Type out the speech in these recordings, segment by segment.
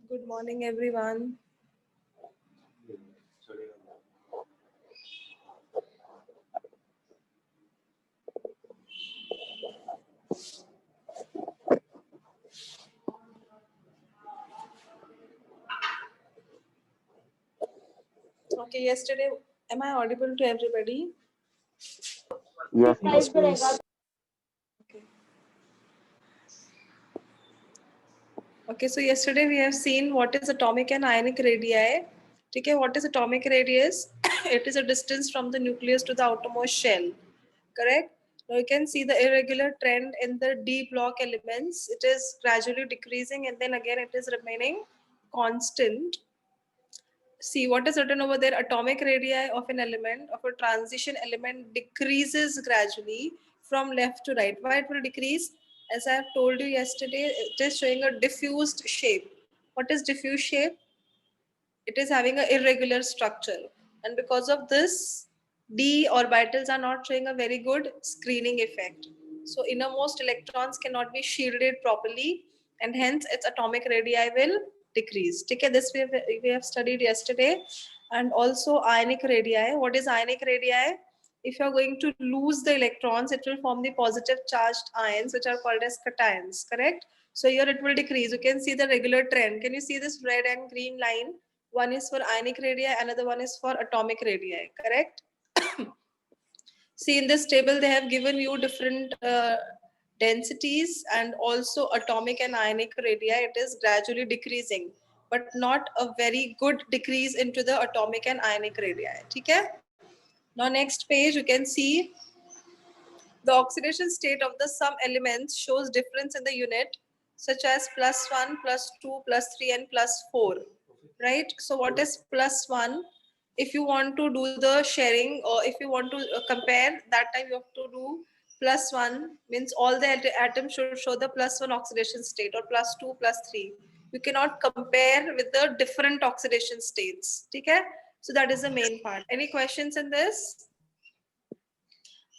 Good morning, everyone. Okay, yesterday, am I audible to everybody? Yes, please. Okay. Okay, so yesterday we have seen what is atomic and ionic radii. Okay, what is atomic radius? It is a distance from the nucleus to the outermost shell. Correct? Now you can see the irregular trend in the d block elements. It is gradually decreasing and then again it is remaining constant. See what is written over there: atomic radii of an element, of a transition element, decreases gradually from left to right. Why it will decrease? As I have told you yesterday, it is showing a diffused shape. What is diffuse shape? It is having an irregular structure, and because of this, d orbitals are not showing a very good screening effect. So innermost electrons cannot be shielded properly, and hence its atomic radii will decrease. Okay, this we have studied yesterday. And also ionic radii. What is ionic radii? If you are going to lose the electrons, it will form the positive charged ions, which are called as cations. Correct? So here it will decrease. You can see the regular trend. Can you see this red and green line? One is for ionic radii, another one is for atomic radii. Correct? See, in this table they have given you different densities and also atomic and ionic radii, it is gradually decreasing, but not a very good decrease into the atomic and ionic radii. Okay? Now next page you can see the oxidation state of the some elements shows difference in the unit such as +1, +2, +3 and +4. Right? So what is +1? If you want to do the sharing or if you want to compare, that time you have to do +1 means all the atoms should show the +1 oxidation state, or +2, +3. You cannot compare with the different oxidation states. Okay? So that is the main part. Any questions in this?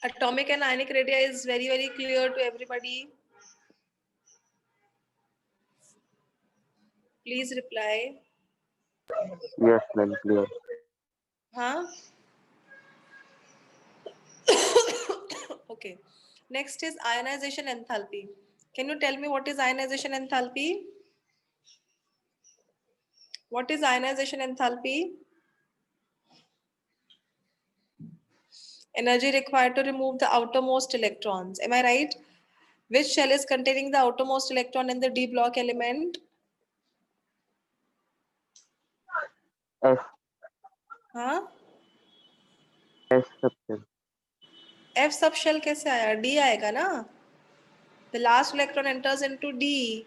Atomic and ionic radii is very, very clear to everybody. Please reply. Yes, ma'am, clear. Huh? Okay. Next is ionization enthalpy. Can you tell me what is ionization enthalpy? What is ionization enthalpy? Energy required to remove the outermost electrons. Am I right? Which shell is containing the outermost electron in the d block element? S, Huh? S subshell. F subshell कैसे आया? D आएगा ना? The last electron enters into D.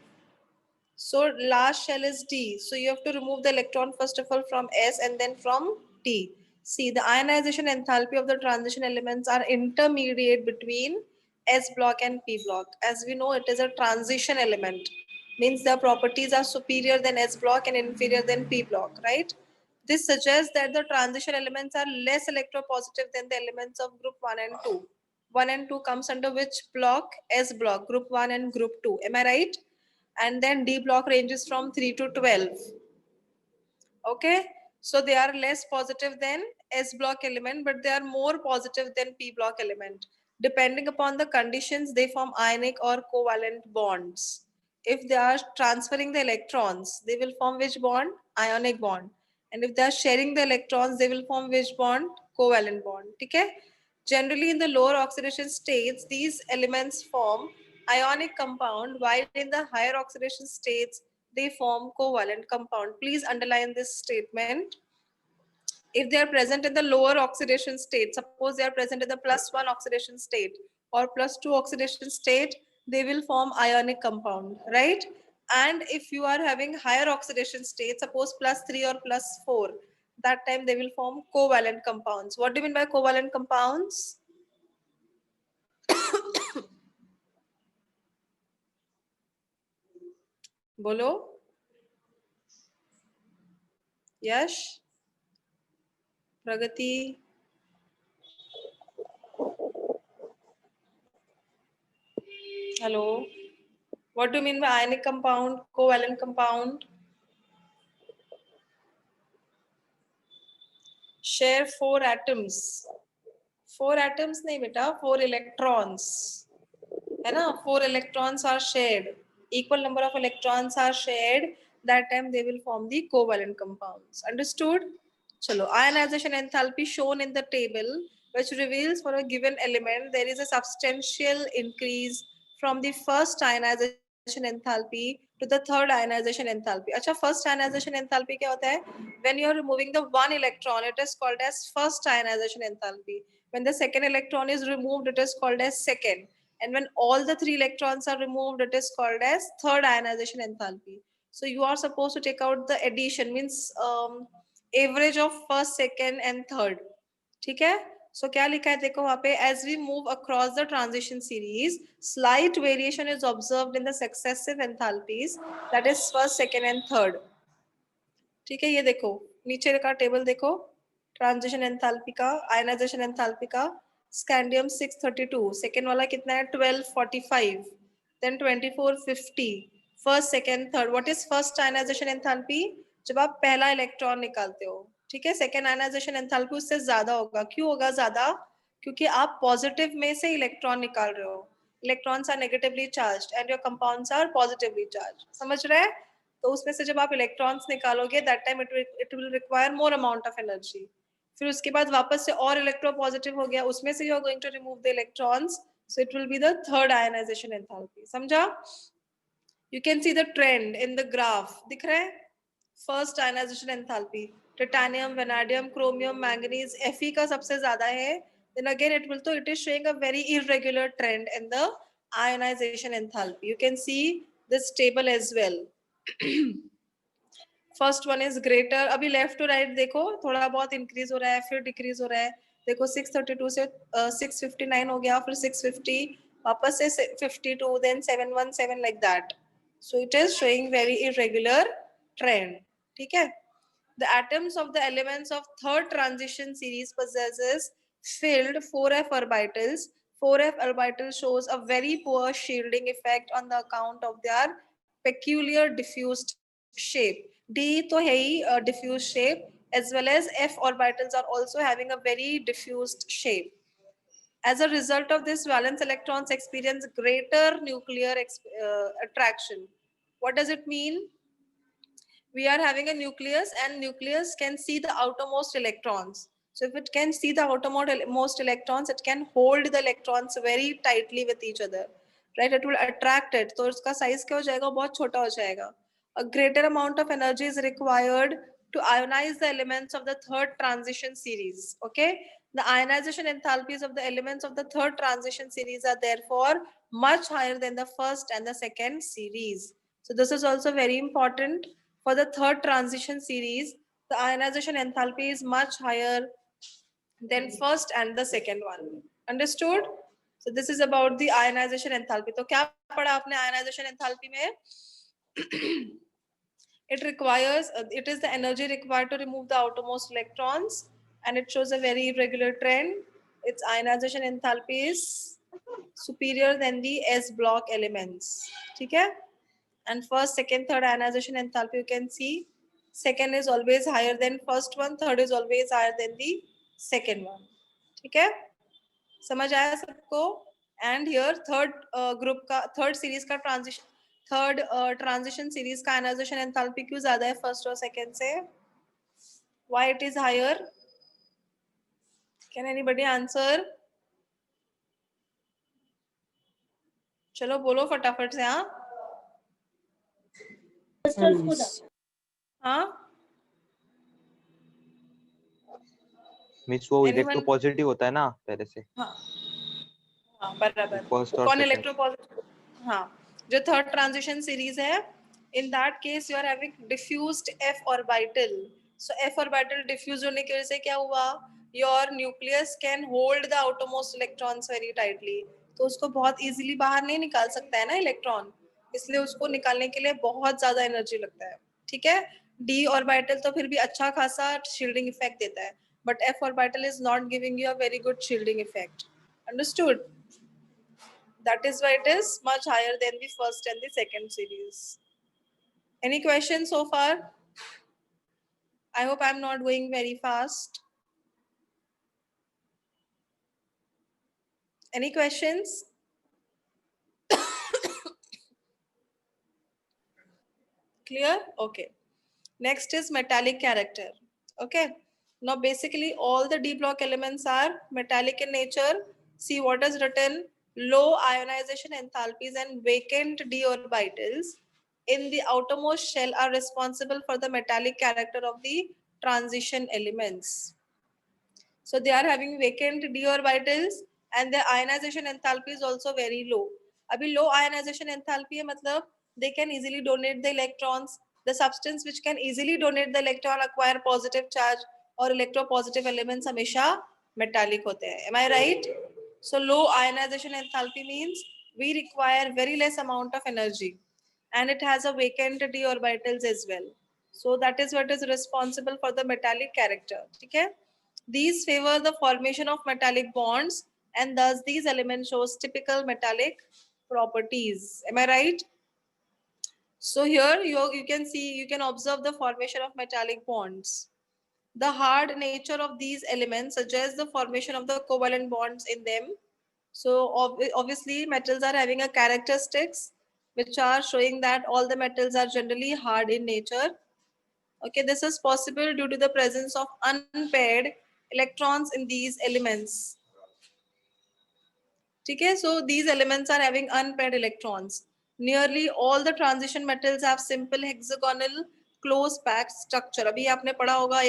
So last shell is D. So you have to remove the electron first of all from S and then from D. See, the ionization enthalpy of the transition elements are intermediate between S block and P block. As we know, it is a transition element. Means their properties are superior than S block and inferior than P block, right? This suggests that the transition elements are less electropositive than the elements of group 1 and 2. 1 and 2 comes under which block? S block, group 1 and group 2. Am I right? And then D block ranges from 3 to 12. Okay, so they are less positive than S block element, but they are more positive than P block element. Depending upon the conditions, they form ionic or covalent bonds. If they are transferring the electrons, they will form which bond? Ionic bond. And if they are sharing the electrons, they will form which bond? Covalent bond. Okay? Generally, in the lower oxidation states, these elements form ionic compound, while in the higher oxidation states, they form covalent compound. Please underline this statement. If they are present in the lower oxidation state, suppose they are present in the +1 oxidation state or +2 oxidation state, they will form ionic compound, right? And if you are having higher oxidation state, suppose +3 or +4, that time they will form covalent compounds. What do you mean by covalent compounds? Bolo? Yash? Pragati? Hello? What do you mean by ionic compound, covalent compound? Share 4 atoms. 4 atoms नहीं बेटा, 4 electrons. है ना? 4 electrons are shared. Equal number of electrons are shared. That time they will form the covalent compounds. Understood? Chalo, ionization enthalpy shown in the table, which reveals for a given element there is a substantial increase from the first ionization enthalpy to the third ionization enthalpy. अच्छा, first ionization enthalpy क्या होता है? When you are removing the one electron, it is called as first ionization enthalpy. When the second electron is removed, it is called as second. And when all the 3 electrons are removed, it is called as third ionization enthalpy. So you are supposed to take out the addition, means average of first, second and third. ठीक है? So क्या लिखा है देखो वहाँ पे, as we move across the transition series, slight variation is observed in the successive enthalpies, that is first, second and third. ठीक है? ये देखो नीचे का टेबल देखो, ट्रांजिशन एंथैल्पी का, आयनाइजेशन एंथैल्पी का, स्कैंडियम 632, सेकेंड वाला कितना है 1245, then 2450, first second third. What is first ionisation enthalpy? जब आप पहला इलेक्ट्रॉन निकालते हो. ठीक है? सेकेंड आयनाइजेशन एंथैल्पी उससे ज्यादा होगा. क्यों होगा ज्यादा? क्योंकि आप पॉजिटिव में से इलेक्ट्रॉन निकाल रहे हो. Electrons are negatively charged and your compounds are positively charged. समझ रहे हैं? तो उसमें से जब आप इलेक्ट्रॉन्स निकालोगे, that time it will require more amount of energy. फिर उसके बाद वापस से और इलेक्ट्रोपॉजिटिव हो गया, उसमें से you are going to remove the electrons, So it will be the third ionization enthalpy. समझा? You can see the trend in the graph. दिख रहा है? First ionization enthalpy. Titanium, vanadium, chromium, manganese, Fe का सबसे ज़्यादा है. Then again it is showing a very irregular trend in the ionization enthalpy. You can see this table as well. First one is greater. अभी left to right देखो, थोड़ा बहुत increase हो रहा है, फिर डिक्रीज हो रहा है. देखो 632 से 659 हो गया, फिर 650, वापस से 52, then 717 like that. So it is showing very irregular trend. ठीक है. The atoms of the elements of third transition series possesses filled 4f orbitals. 4f orbital shows a very poor shielding effect on the account of their peculiar diffused shape. D तो है ही diffused shape, as well as f orbitals are also having a very diffused shape. As a result of this, valence electrons experience greater nuclear attraction. What does it mean? We are having a nucleus, and nucleus can see the outermost electrons. So if it can see the outermost electrons, it can hold the electrons very tightly with each other, right? It will attract it. तो उसका size क्या हो जाएगा? बहुत छोटा हो जाएगा. A greater amount of energy is required to ionize the elements of the third transition series. Okay, the ionization enthalpies of the elements of the third transition series are therefore much higher than the first and the second series. So this is also very important. For the third transition series, the ionization enthalpy is much higher than first and the second one. Understood? So this is about the ionization enthalpy. तो क्या पढ़ा आपने ionization enthalpy में? It is the energy required to remove the outermost electrons, and it shows a very irregular trend. Its ionization enthalpy is superior than the s block elements. ठीक है? And first, second, third ionization enthalpy, you can see second is always higher than first one, third is always higher than the second one. ठीक है? समझ आया सबको? And here third group का third series का transition series का ionization enthalpy क्यों ज्यादा है first और second से? Why it is higher? Can anybody answer? चलो बोलो फटाफट से. हाँ मींस वो इलेक्ट्रो पॉजिटिव होता है ना पहले से. हाँ बराबर. फर्स्ट और कौन सेकंड. इलेक्ट्रोपॉजिटिव? हाँ, जो थर्ड ट्रांजिशन सीरीज है, in that case you are having diffused f orbital. So f orbital diffuse होने की वजह से क्या हुआ? Your nucleus can hold the outermost electrons very tightly. तो उसको बहुत easily बाहर नहीं निकाल सकता है ना इलेक्ट्रॉन, इसलिए उसको निकालने के लिए बहुत ज्यादा एनर्जी लगता है. ठीक है. d orbital तो फिर भी अच्छा खासा shielding effect देता है, but f orbital is not giving you a very good shielding effect. Understood? That is why it is much higher than the first and the second series. Any questions so far? I hope I'm not going very fast. Any questions? Clear? Okay. Next is metallic character. Okay. Now basically all the d block elements are metallic in nature. See what is written: low ionization enthalpies and vacant d orbitals in the outermost shell are responsible for the metallic character of the transition elements. So they are having vacant d orbitals and their ionization enthalpy is also very low. अभी low ionization enthalpy है मतलब they can easily donate the electrons. The substance which can easily donate the electron acquire positive charge, और electropositive elements हमेशा metallic होते हैं. Am I right? So low ionization enthalpy means we require very less amount of energy, and it has a vacant d orbitals as well. So that is what is responsible for the metallic character. ठीक है? These favor the formation of metallic bonds, and thus these elements shows typical metallic properties. Am I right? So here you can see, you can observe the formation of metallic bonds. The hard nature of these elements suggests the formation of the covalent bonds in them. So obviously metals are having a characteristics which are showing that all the metals are generally hard in nature. Okay, this is possible due to the presence of unpaired electrons in these elements. ठीक है. So these elements are having unpaired electrons. Nearly all the transition metals have simple hexagonal close packed structure. अभी आपने पढ़ा होगा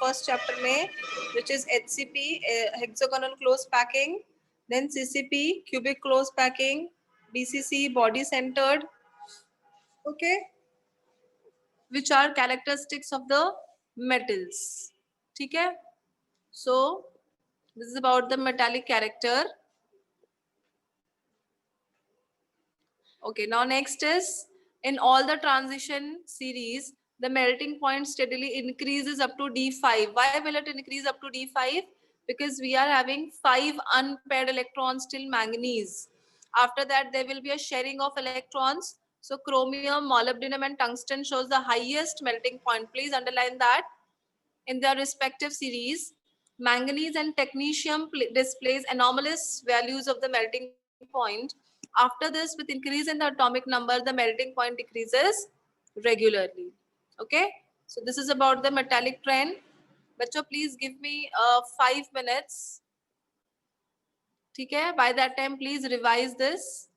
first chapter में, which is HCP, hexagonal close packing, then CCP, cubic close packing, BCC, body centered. Okay, which are characteristics of the metals. ठीक है. So this is about the metallic character. Okay, now next is, in all the transition series, the melting point steadily increases up to D5. Why will it increase up to D5? Because we are having 5 unpaired electrons till manganese. After that, there will be a sharing of electrons. So chromium, molybdenum and tungsten shows the highest melting point. Please underline that. In their respective series, manganese and technetium displays anomalous values of the melting point. After this, with increase in the atomic number, the melting point decreases regularly. Okay, so this is about the metallic trend. Bacho, please give me 5 minutes. ठीक है, by that time please revise this.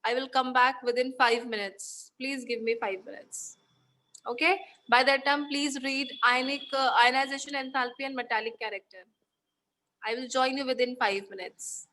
I will come back within 5 minutes. Please give me 5 minutes. Okay, by that time please read ionic ionization, enthalpy and metallic character. I will join you within 5 minutes.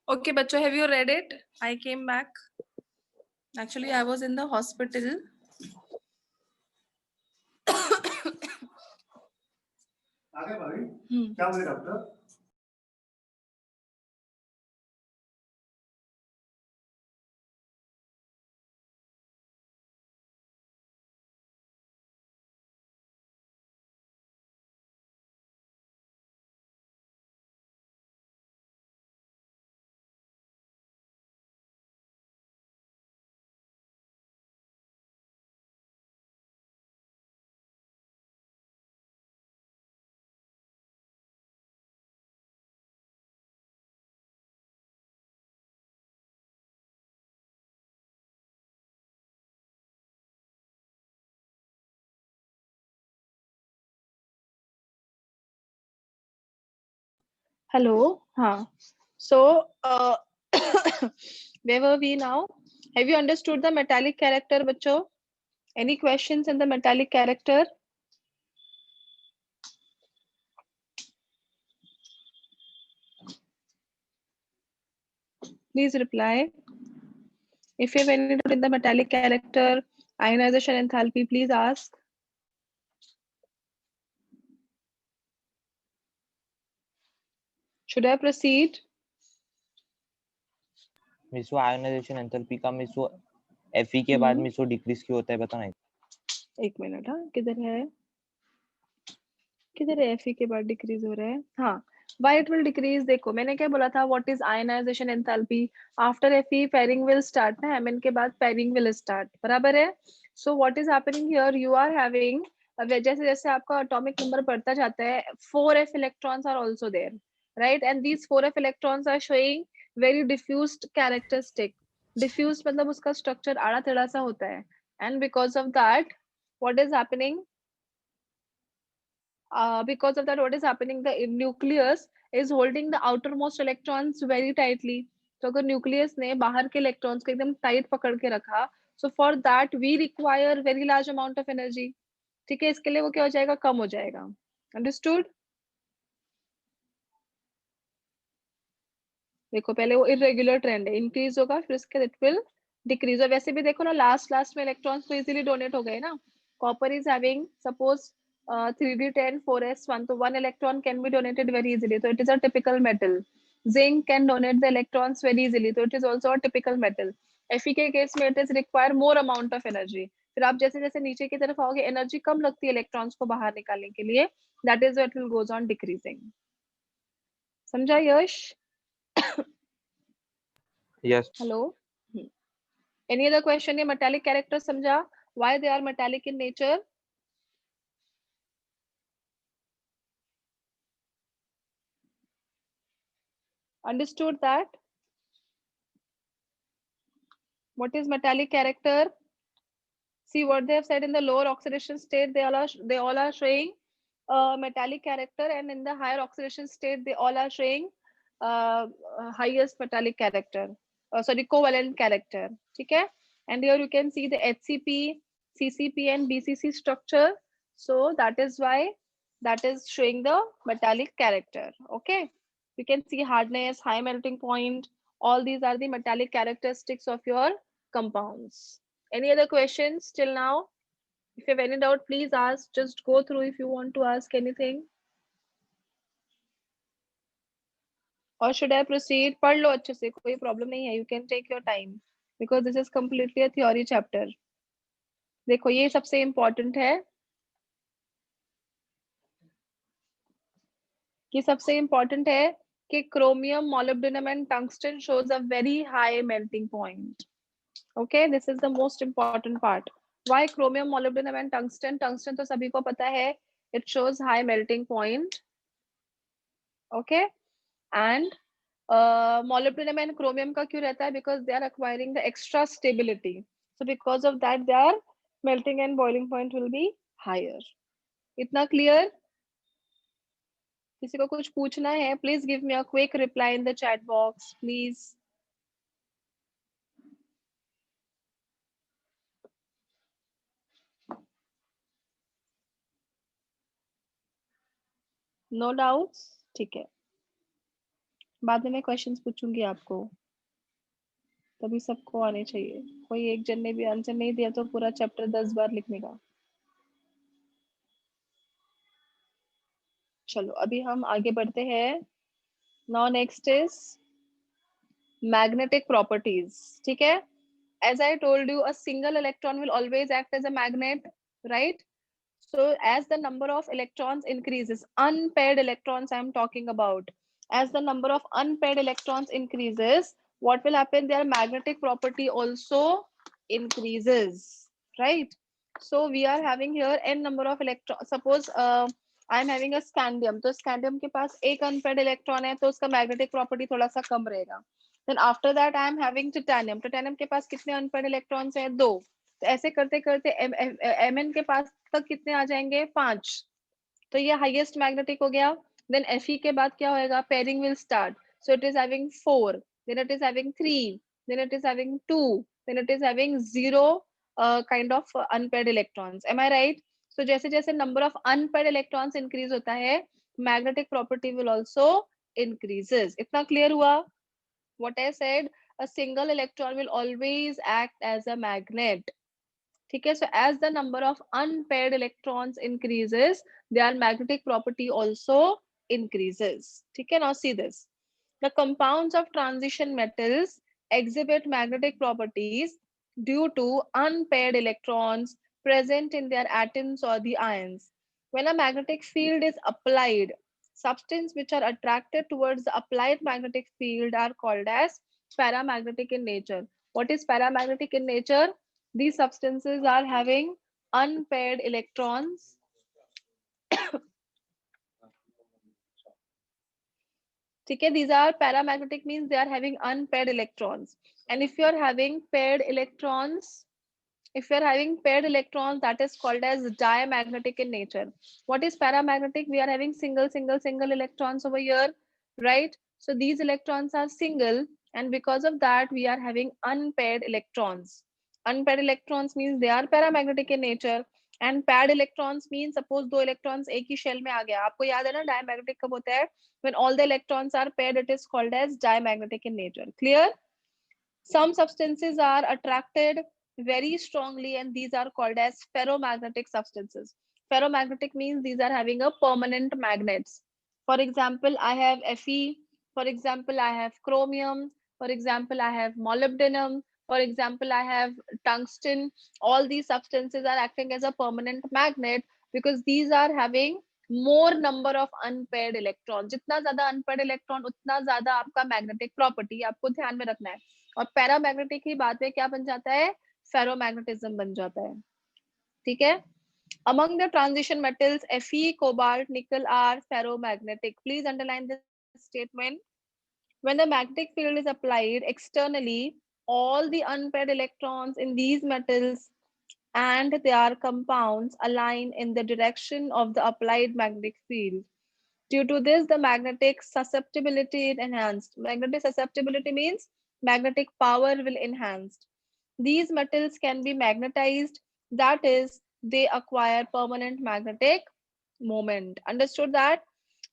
Okay, bachcho, have you read it? I came back. Actually, I was in the hospital. आगे भाभी Hmm. क्या बोले doctor? Hello. Huh. So, where were we now? Have you understood the metallic character, bachcho? Any questions in the metallic character? Please reply. If you have any doubt in the metallic character, ionization enthalpy, please ask. Should I proceed? मिसो ionisation enthalpy का मिसो Fe के बाद Meesho decrease क्यों होता है बताना। एक मिनट, हाँ किधर है, किधर है Fe के बाद डिक्रीज हो रहा है, हाँ why it will decrease, देखो मैंने क्या बोला था, what is ionization enthalpy, after Fe pairing will start ना, Mn के बाद pairing will start, बराबर है। So what is happening here, you are having, जैसे जैसे आपका atomic number बढ़ता जाता है, 4f electrons are also there, right, and these 4f electrons are showing very diffused characteristic, diffused मतलब उसका structure आड़ा टेढ़ा सा होता है, and because of that what is happening, because of that what is happening, the nucleus is holding the outermost electrons very tightly, तो अगर nucleus ने बाहर के electrons को एकदम tight पकड़ के रखा, so for that we require very large amount of energy, ठीक है, इसके लिए वो क्या हो जाएगा, कम हो जाएगा, understood। देखो पहले वो irregular trend है, increase होगा फिर उसके बाद it will decrease, और वैसे भी देखो ना लास्ट में electrons तो easily donate हो गए ना, copper is having suppose 3d10 4s1, तो 1 electron can be donated very easily, so it is a typical metal, zinc can donate the electrons very easily, so it is also a typical metal, Fe के case में it is require more amount of energy, फिर आप जैसे जैसे नीचे की तरफ आओगे एनर्जी कम लगती है इलेक्ट्रॉन्स को बाहर निकालने के लिए, that is what will goes on decreasing, समझा Yash. Yes hello, any other question, ये metallic character समझा, why they are metallic in nature, understood that, what is metallic character, see what they have said, in the lower oxidation state they all are showing metallic character, and in the higher oxidation state they all are showing highest metallic character, sorry covalent character, ठीक है, and here you can see the HCP, CCP and BCC structure, so that is why that is showing the metallic character, okay, you can see hardness, high melting point, all these are the metallic characteristics of your compounds. Any other questions till now? If you have any doubt, please ask. Just go through if you want to ask anything. Or should I proceed? पढ़ लो अच्छे से, कोई problem नहीं है. You can take your time because this is completely a theory chapter. देखो ये सबसे important है कि सबसे important है कि chromium, molybdenum and tungsten shows a very high melting point. Okay, this is the most important part. Why chromium, molybdenum and tungsten? Tungsten तो सभी को पता है. It shows high melting point. Okay, and molybdenum and chromium का क्यों रहता है? Because they are acquiring the extra stability. So because of that, their melting and boiling point will be higher. इतना clear? किसी को कुछ पूछना है? Please give me a quick reply in the chat box, please. No doubts? ठीक है. बाद में मैं क्वेश्चंस पूछूंगी आपको, तभी सबको आने चाहिए। कोई एक जन ने भी आंसर नहीं दिया तो पूरा चैप्टर 10 बार लिखने का। चलो अभी हम आगे बढ़ते हैं। Now next is magnetic properties. ठीक है, as I told you, a single electron will always act as a magnet, right? So as the number of electrons increases, unpaired electrons I am talking about, as the number of unpaired electrons increases, what will happen? Their magnetic property also increases, right? So we are having here n number of electrons. Suppose I am having a scandium, तो scandium के पास एक unpaired electron है, तो उसका magnetic property थोड़ा सा कम रहेगा। Then after that I am having titanium. titanium के पास कितने unpaired electrons हैं? 2। तो ऐसे करते करते Mn के पास तक कितने आ जाएंगे? 5। तो ये हाईएस्ट मैग्नेटिक हो गया। देन Fe के बाद क्या होएगा? Pairing will start. So it is having 4, then it is having 3, then it is having 2, then it is having 0 kind of unpaired electrons. Am I right? So जैसे जैसे number of unpaired electrons increase होता है, magnetic property will also increases. इतना clear हुआ? What I said, a single electron will always act as a magnet. ठीक है, so as the number of unpaired electrons increases, their magnetic property also increases. ठीक है, now see this. The compounds of transition metals exhibit magnetic properties due to unpaired electrons present in their atoms or the ions. When a magnetic field is applied, substances which are attracted towards the applied magnetic field are called as paramagnetic in nature. What is paramagnetic in nature? These substances are having unpaired electrons. Okay, these are paramagnetic, means they are having unpaired electrons. And if you are having paired electrons, that is called as diamagnetic in nature. What is paramagnetic? We are having single electrons over here, right? So these electrons are single, and because of that we are having unpaired electrons. Unpaired electrons means they are paramagnetic in nature, and paired electrons means suppose दो electrons एक ही shell में आ गया। आपको याद है ना diamagnetic कब होता है? When all the electrons are paired, it is called as diamagnetic in nature. Clear? Some substances are attracted very strongly, and these are called as ferromagnetic substances. Ferromagnetic means these are having a permanent magnets. For example, I have Fe. For example, I have chromium. For example, I have molybdenum. For example, I have tungsten. All these substances are acting as a permanent magnet because these are having more number of unpaired electrons. जितना ज्यादा unpaired electron, उतना ज्यादा आपका magnetic property आपको ध्यान में रखना है। और पैरामैग्नेटिक ही बाद में क्या बन जाता है? फेरोमैग्नेटिज्म बन जाता है। ठीक है, among the transition metals, Fe, cobalt, nickel are ferromagnetic. Please underline this statement. When the magnetic field is applied externally, all the unpaired electrons in these metals and their compounds align in the direction of the applied magnetic field. Due to this, the magnetic susceptibility is enhanced. Magnetic susceptibility means magnetic power will enhance. These metals can be magnetized, that is, they acquire permanent magnetic moment. Understood that?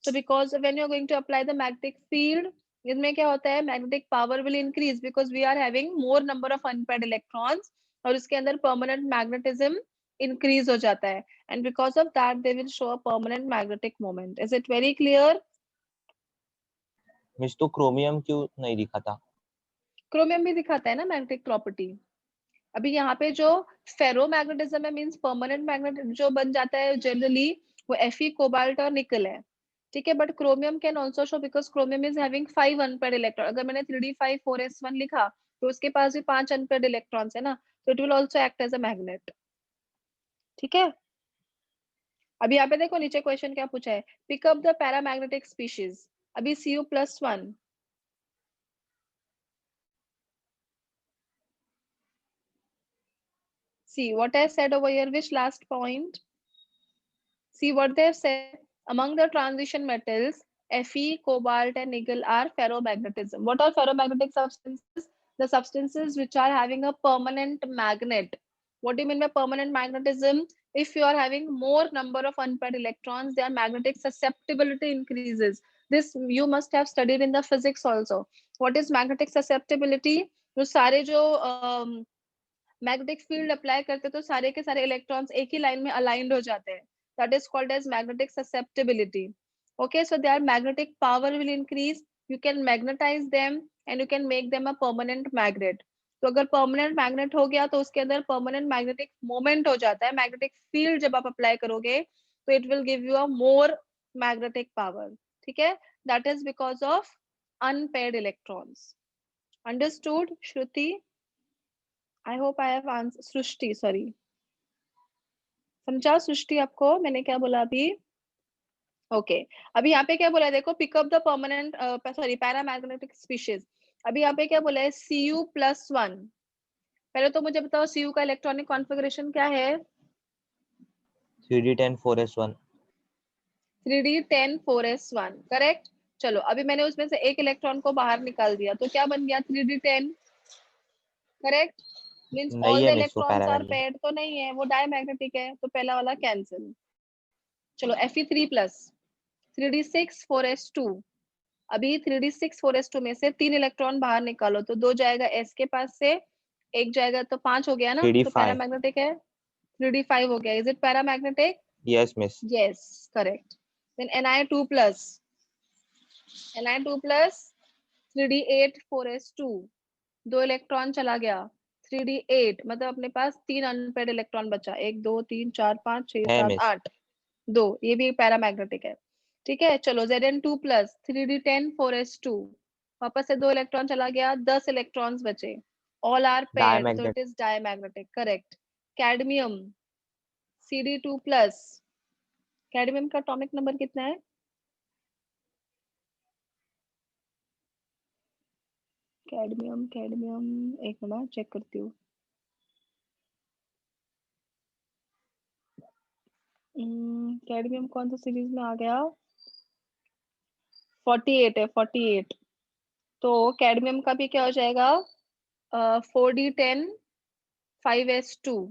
So because when you're going to apply the magnetic field, इसमें क्या होता है? Magnetic power will increase because we are having more number of unpaired electrons, और उसके अंदर permanent magnetism increase हो जाता है, and because of that they will show a permanent magnetic moment. Is it very clear? Miss तो chromium क्यों नहीं दिखा था? क्रोमियम भी दिखाता है ना मैग्नेटिक प्रॉपर्टी। अभी यहाँ पे जो फेरोमैग्नेटिज्म है मींस परमानेंट मैग्नेट जो बन जाता है जनरली, वो Fe, कोबाल्ट और निकल है। ठीक है, but chromium can also show because chromium is having 5 unpaired electron. अगर मैंने 3d5 4s1 लिखा तो उसके पास भी 5 अनपेयर्ड इलेक्ट्रॉन्स है ना, तो it will also act as a magnet. ठीक है, अभी यहाँ पे देखो नीचे क्वेश्चन क्या पूछा है, pick up the paramagnetic species. अभी Cu+1, see what I said over here, which last point? See what they have said. Among the transition metals, Fe, cobalt, and nickel are ferromagnetism. What are ferromagnetic substances? The substances which are having a permanent magnet. What do you mean by permanent magnetism? If you are having more number of unpaired electrons, their magnetic susceptibility increases. This you must have studied in the physics also. What is magnetic susceptibility? जो सारे जो magnetic field apply करते तो सारे के सारे electrons एक ही line में अलाइंड हो जाते हैं. That is called as magnetic susceptibility. Okay, so their magnetic power will increase. You can magnetize them and you can make them a permanent magnet. तो अगर परमानेंट मैग्नेट हो गया तो उसके अंदर परमानेंट मैग्नेटिक मोमेंट हो जाता है. मैग्नेटिक फील्ड जब आप अप्लाई करोगे तो it will give you a more magnetic power. ठीक है, that is because of unpaired electrons. Understood Shruti? I hope I have answer. Srishti, sorry, समझा सृष्टि आपको मैंने क्या बोला अभी? ओके अभी यहाँ पे क्या बोला है देखो, pick up the permanent sorry paramagnetic species. अभी यहाँ पे क्या बोला है? Cu+1. पहले तो मुझे बताओ Cu का इलेक्ट्रॉनिक कॉन्फ़िगरेशन क्या है? 3d10 4s1. 3d10 4s1, correct. चलो अभी मैंने उसमें से एक इलेक्ट्रॉन को बाहर निकाल दिया तो क्या बन गया? 3d10, correct. मींस नहीं ऑल द है मिस, वो इलेक्ट्रॉन्स आर पैरामैग्नेटिक. पेयर्ड तो नहीं है, वो डायमैग्नेटिक है, तो पहला वाला कैंसिल. चलो Fe3+, 3d6 4s2. अभी 3d6 4s2 में से 3 इलेक्ट्रॉन बाहर निकालो तो 2 जाएगा s के पास से, एक जाएगा तो 5 हो गया ना, तो 3d5. पैरामैग्नेटिक है. 3d5 हो गया. Is it paramagnetic? Yes miss. yes, correct. then Ni2+, 3d8 4s2. 2 electron चला गया. 3d8 मतलब अपने पास 3 अनपेयर्ड इलेक्ट्रॉन बचा. 1 2 3 4 5 6 है 7 मिस. 8. 2, ये भी पैरामैग्नेटिक है. ठीक है, चलो Zn2+, 3d10 4s2. वापस से 2 इलेक्ट्रॉन चला गया, 10 इलेक्ट्रॉन्स बचे. All are paired, so Diamagnetic. it is diamagnetic, correct. Cadmium Cd2+. Cadmium का एटॉमिक नंबर कितना है? कैडमियम एक मिनट चेक करती हूँ. कैडमियम कौन सा सीरीज में आ गया? 48 है, 48. तो कैडमियम का भी क्या हो जाएगा? 4d10 5s2.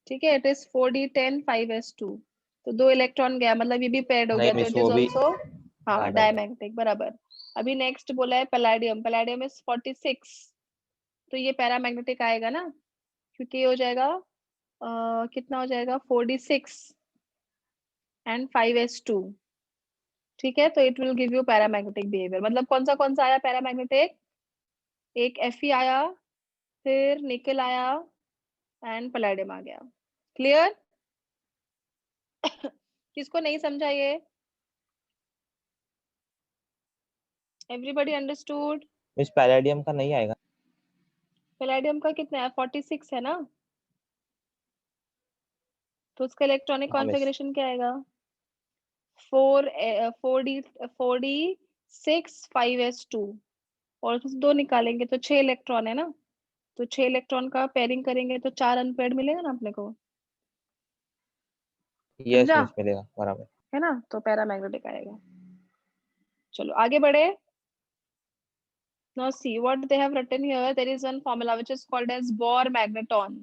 ठीक है, इट इज 4d10 5s2. तो 2 इलेक्ट्रॉन गया, मतलब ये भी पेयर्ड हो नहीं गया, तो मिस, इट वो इज भी आल्सो हाँ diamagnetic. डायमैग्नेटिक, बराबर. अभी नेक्स्ट बोला है पैलेडियम. Palladium is 46. तो ये पैरामैग्नेटिक आएगा ना, क्योंकि ये हो जाएगा कितना हो जाएगा? 4d6 and 5s2. ठीक है, तो it will give you paramagnetic behaviour. मतलब कौन सा आया पैरामैग्नेटिक? एक Fe आया, फिर निकल आया एंड पैलेडियम आ गया. क्लियर? किसको नहीं समझा ये? Everybody understood? मिस पैलेडियम का नहीं आएगा. पैलेडियम का कितना है? 46 है ना, तो उसका इलेक्ट्रॉनिक हाँ मिस. कॉन्फ़िगरेशन क्या आएगा? 4d6 5s2. और उसमें से 2 निकालेंगे तो 6 इलेक्ट्रॉन है ना, तो 6 इलेक्ट्रॉन का पेयरिंग करेंगे तो 4 अनपेयर्ड मिलेगा ना अपने को. Yes समझा? मिस, मिलेगा बराबर. है ना, तो पैरामैग्नेटिक आएगा. चलो आगे बढ़े. Now see what they have written here. There is one formula which is called as Bohr magneton.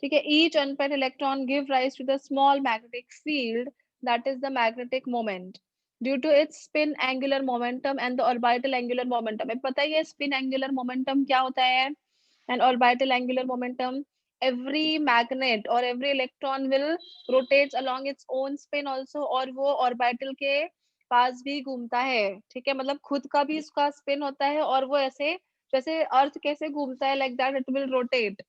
ठीक है, each unpaired electron give rise to the small magnetic field, that is the magnetic moment, due to its spin angular momentum and the orbital angular momentum. अब पता ही है spin angular momentum क्या होता है and orbital angular momentum. Every magnet or every electron will rotates along its own spin also, और वो orbital के पास भी घूमता है. ठीक है, मतलब खुद का भी इसका स्पिन होता है और वो ऐसे जैसे अर्थ कैसे घूमता है, like that it will rotate.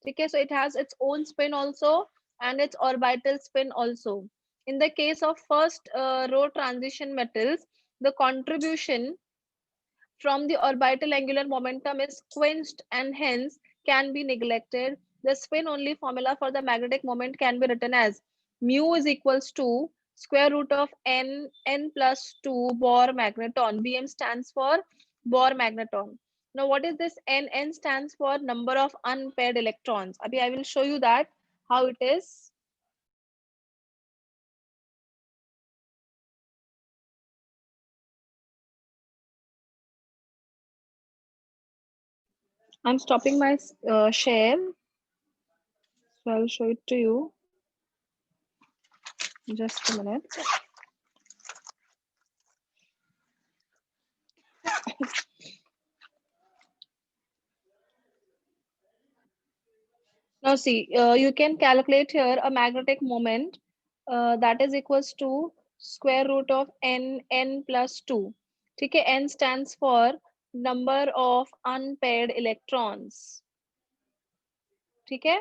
ठीक है, so it has its own spin also and its orbital spin also. In the case of first row transition metals, the contribution from the orbital angular momentum is quenched and hence can be neglected. The spin only formula for the magnetic moment can be written as mu is equals to square root of n plus 2 Bohr magneton. Bm stands for Bohr magneton. Now what is this n? N stands for number of unpaired electrons. Abhi I will show you that how it is. I'm stopping my share, so I'll show it to you. Just a minute. Now see, you can calculate here a magnetic moment that is equals to square root of n plus 2. ठीक है, n stands for number of unpaired electrons. ठीक है,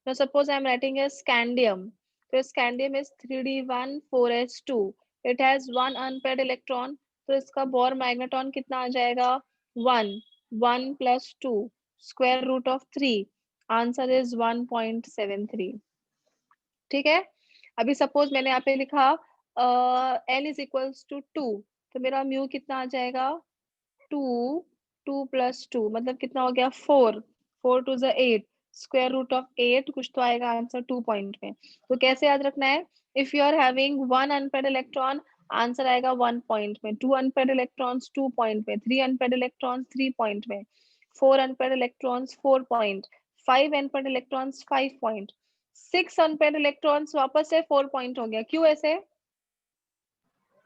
now suppose I am writing a scandium. So scandium is 3d14s2. It has one unpaired electron. तो इसका Bohr magneton कितना आ जाएगा? 1 plus 2 square root of 3. Answer is 1.73. ठीक है, अभी suppose मैंने यहाँ पे लिखा n इज इक्वल्स टू 2, तो मेरा म्यू कितना आ जाएगा? 2 plus 2 मतलब कितना हो गया? 4 2 ज़ा 8, स्क्वायर रूट ऑफ 8 कुछ तो आएगा आंसर 2 पॉइंट में. तो कैसे याद रखना है? If you are having 1 unpaired electron, answer आएगा 1 पॉइंट में, 2 अनपेयर्ड इलेक्ट्रॉन्स 2 पॉइंट में, 3 अनपेयर्ड इलेक्ट्रॉन्स 3 पॉइंट में, 4 unpaired electrons 4 point, 5 unpaired electrons 5 point, 6 unpaired electrons वापस से 4 पॉइंट हो गया. क्यों ऐसे?